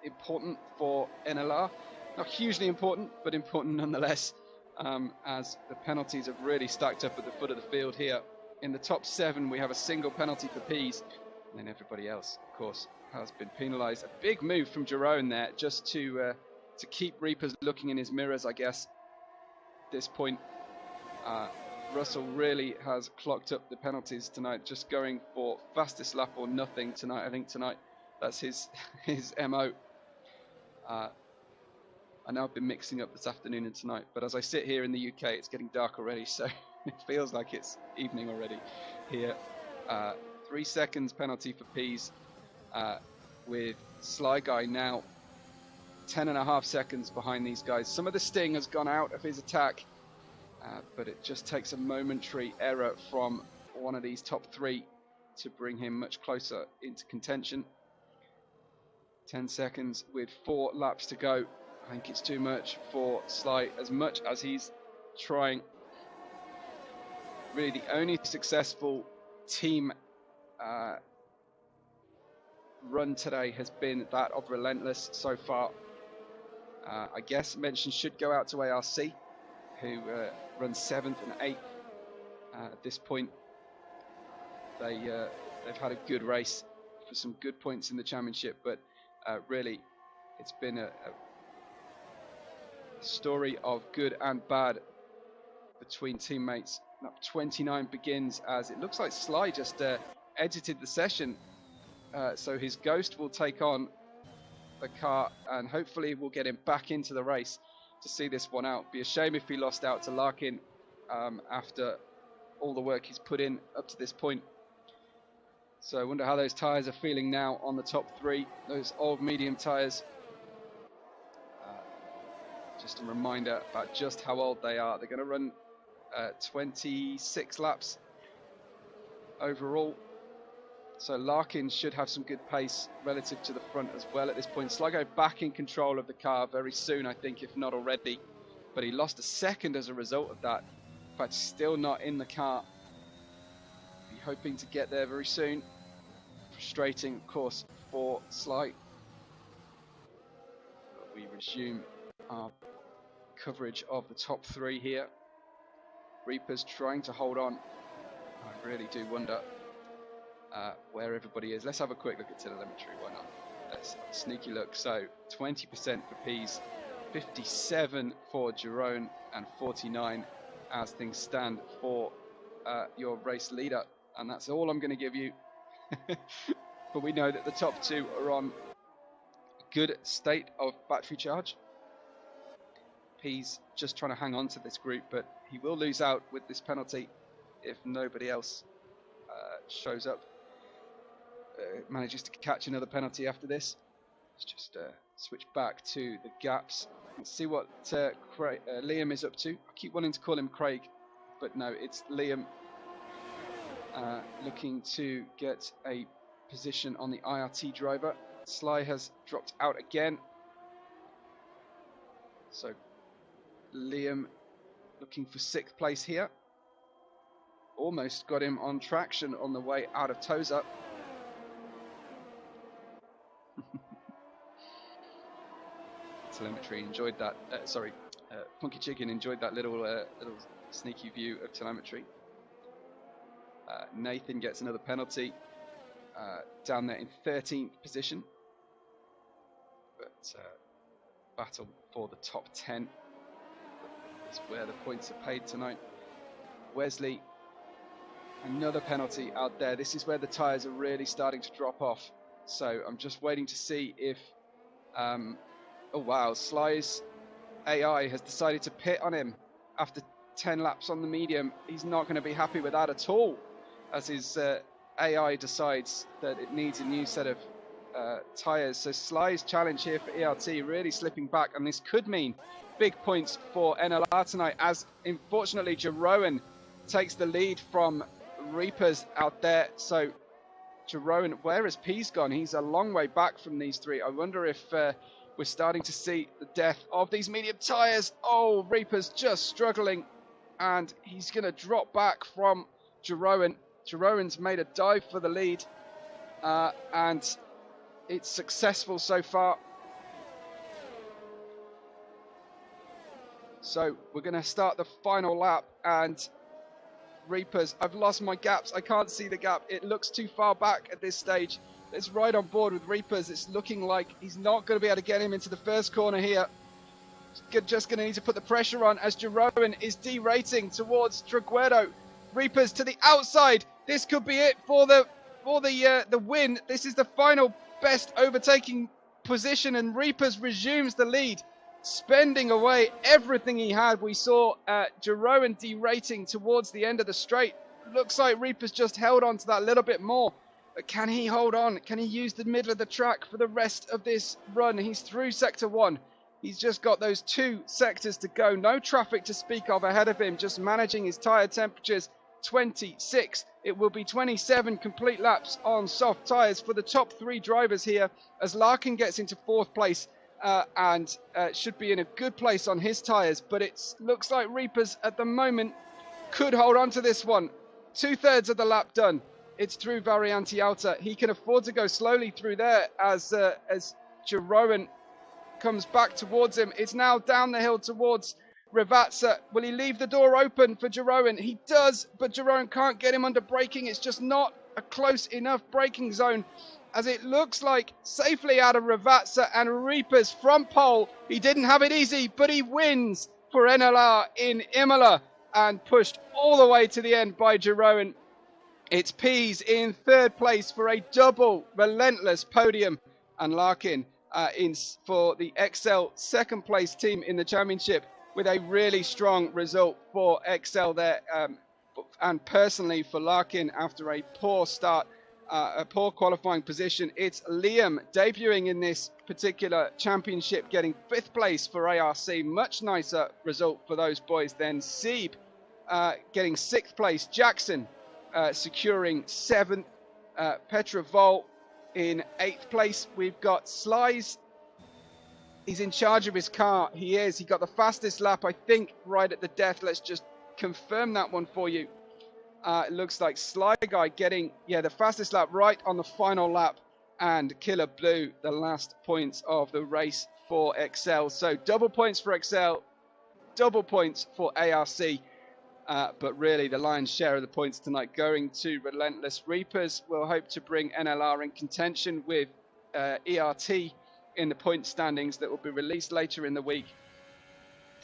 important for NLR. Not hugely important, but important nonetheless. As the penalties have really stacked up at the foot of the field here. In the top 7, we have a single penalty for Pease. And then everybody else, of course, has been penalised. A big move from Jerome there, just to keep Reapers looking in his mirrors, I guess. At this point, Russell really has clocked up the penalties tonight, just going for fastest lap or nothing tonight. I think tonight that's his MO. I know I've been mixing up this afternoon and tonight, but as I sit here in the UK, it's getting dark already, so it feels like it's evening already here. 3 seconds penalty for Pease, with Sly Guy now 10.5 seconds behind these guys. Some of the sting has gone out of his attack, but it just takes a momentary error from one of these top 3 to bring him much closer into contention. 10 seconds with 4 laps to go. I think it's too much for Sly, as much as he's trying. Really the only successful team run today has been that of Relentless so far. I guess mention should go out to ARC, who runs 7th and 8th at this point. They've had a good race for some good points in the championship, but really it's been a story of good and bad between teammates. Lap 29 begins as it looks like Sly just exited the session, so his Ghost will take on the car and hopefully we'll get him back into the race to see this one out. Be a shame if he lost out to Larkin after all the work he's put in up to this point. So I wonder how those tyres are feeling now on the top 3, those old medium tyres. Just a reminder about just how old they are. They're going to run 26 laps overall. So Larkin should have some good pace relative to the front as well at this point. Sligo back in control of the car very soon, I think, if not already. But he lost a second as a result of that. In fact, still not in the car. Be hoping to get there very soon. Frustrating, of course, for Sly. But we resume our coverage of the top 3 here. Reapers trying to hold on. I really do wonder where everybody is. Let's have a quick look at telemetry, why not? Let's have a sneaky look. So 20% for Pease, 57 for Jerome, and 49 as things stand for your race leader. And that's all I'm going to give you. But we know that the top 2 are on a good state of battery charge. Pease just trying to hang on to this group, but he will lose out with this penalty if nobody else shows up. Manages to catch another penalty after this. Let's just switch back to the gaps. Let's see what Liam is up to. I keep wanting to call him Craig, but no, it's Liam. Looking to get a position on the IRT driver. Sly has dropped out again. So Liam looking for 6th place here. Almost got him on traction on the way out of Toza. Telemetry enjoyed that. Funky Chicken enjoyed that little sneaky view of telemetry. Nathan gets another penalty down there in 13th position. But battle for the top 10 is where the points are paid tonight. Wesley, another penalty out there. This is where the tyres are really starting to drop off. So I'm just waiting to see if, oh wow, Sly's AI has decided to pit on him after 10 laps on the medium. He's not going to be happy with that at all, as his AI decides that it needs a new set of tyres. So Sly's challenge here for ERT really slipping back, and this could mean big points for NLR tonight, as unfortunately Jeroen takes the lead from Reapers out there. So Jeroen, where has Pease gone? He's a long way back from these three. I wonder if we're starting to see the death of these medium tyres. Oh, Reaper's just struggling, and he's going to drop back from Jeroen. Jeroen's made a dive for the lead, and it's successful so far. So we're going to start the final lap, and Reapers, I've lost my gaps. I can't see the gap. It looks too far back at this stage. It's right on board with Reapers. It's looking like he's not going to be able to get him into the first corner here. Just going to need to put the pressure on as Jeroen is derating towards Trigueiro. Reapers to the outside. This could be it for the win. This is the final best overtaking position, and Reapers resumes the lead, spending away everything he had. We saw Jeroen derating towards the end of the straight. Looks like Reapers just held on to that a little bit more. But can he hold on? Can he use the middle of the track for the rest of this run? He's through sector 1. He's just got those 2 sectors to go. No traffic to speak of ahead of him. Just managing his tyre temperatures. 26. It will be 27 complete laps on soft tyres for the top 3 drivers here, as Larkin gets into 4th place and should be in a good place on his tyres. But it looks like Reapers at the moment could hold on to this one. 2/3 of the lap done. It's through Variante Alta. He can afford to go slowly through there as Jeroen comes back towards him. It's now down the hill towards Rivazza. Will he leave the door open for Jeroen? He does, but Jeroen can't get him under braking. It's just not a close enough braking zone, as it looks like safely out of Rivazza and Reapers from pole. He didn't have it easy, but he wins for NLR in Imola, and pushed all the way to the end by Jeroen. It's Pease in 3rd place for a double relentless podium, and Larkin for the XL 2nd place team in the championship, with a really strong result for XL there, and personally for Larkin after a poor start, a poor qualifying position. It's Liam debuting in this particular championship, getting 5th place for ARC. Much nicer result for those boys. Then Seeb getting 6th place. Jackson securing 7th. Petra Vol in 8th place. We've got Slice. He's in charge of his car. He is. He got the fastest lap, I think, right at the death. Let's just confirm that one for you. It looks like Sly Guy getting, the fastest lap right on the final lap. And Killer Blue, the last points of the race for XL. So double points for XL, double points for ARC. But really, the lion's share of the points tonight going to Relentless. Reapers will hope to bring NLR in contention with ERT in the point standings that will be released later in the week.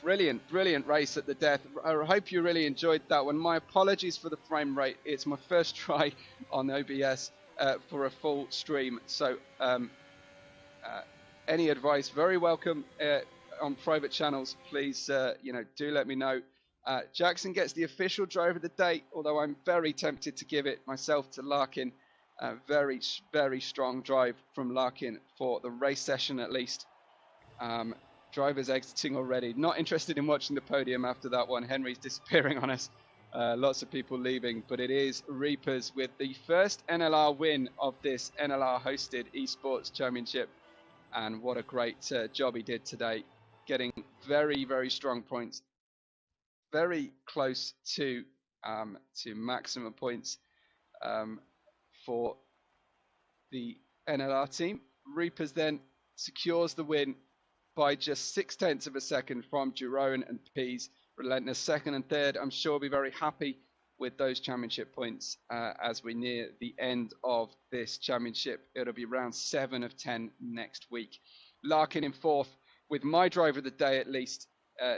Brilliant, brilliant race at the death. I hope you really enjoyed that one. My apologies for the frame rate. It's my first try on OBS for a full stream. So any advice, very welcome on private channels. Please, do let me know. Jackson gets the official driver of the day, although I'm very tempted to give it myself to Larkin. Very, very strong drive from Larkin for the race session at least. Drivers exiting already. Not interested in watching the podium after that one. Henry's disappearing on us. Lots of people leaving, but it is Reapers with the first NLR win of this NLR hosted esports championship. And what a great job he did today, getting very, very strong points. Very close to maximum points for the NLR team. Reapers then secures the win by just 0.6 of a second from Jeroen and Pease. Relentless 2nd and 3rd. I'm sure will be very happy with those championship points as we near the end of this championship. It'll be round 7 of 10 next week. Larkin in 4th with my driver of the day at least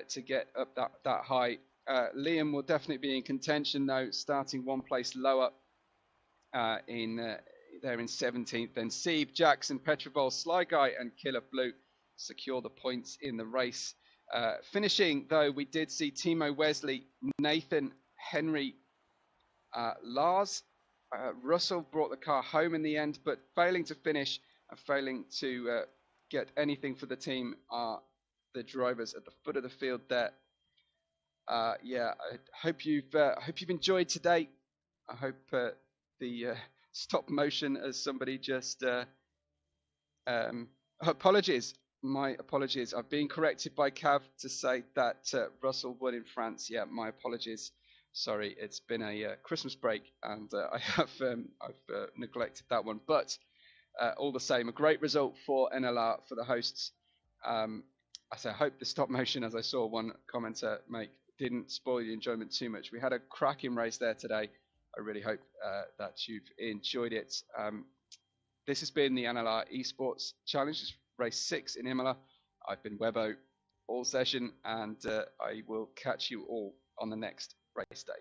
to get up that high. Liam will definitely be in contention, though, starting one place lower they're in 17th. Then Sieb, Jackson, Petrovol, Sly Guy, and Killer Blue secure the points in the race. Finishing, though, we did see Timo Wesley, Nathan, Henry, Lars. Russell brought the car home in the end, but failing to finish and failing to get anything for the team are the drivers at the foot of the field there. Yeah, I hope you've enjoyed today. I hope the stop motion, as somebody just apologies. My apologies. I've been corrected by Cav to say that Russell won in France. Yeah, my apologies. Sorry, it's been a Christmas break, and I've neglected that one. But all the same, a great result for NLR, for the hosts. I hope the stop motion, as I saw one commenter make, didn't spoil your enjoyment too much. We had a cracking race there today. I really hope that you've enjoyed it. This has been the NLR Esports Challenge, race 6 in Imola. I've been Webbo all session, and I will catch you all on the next race day.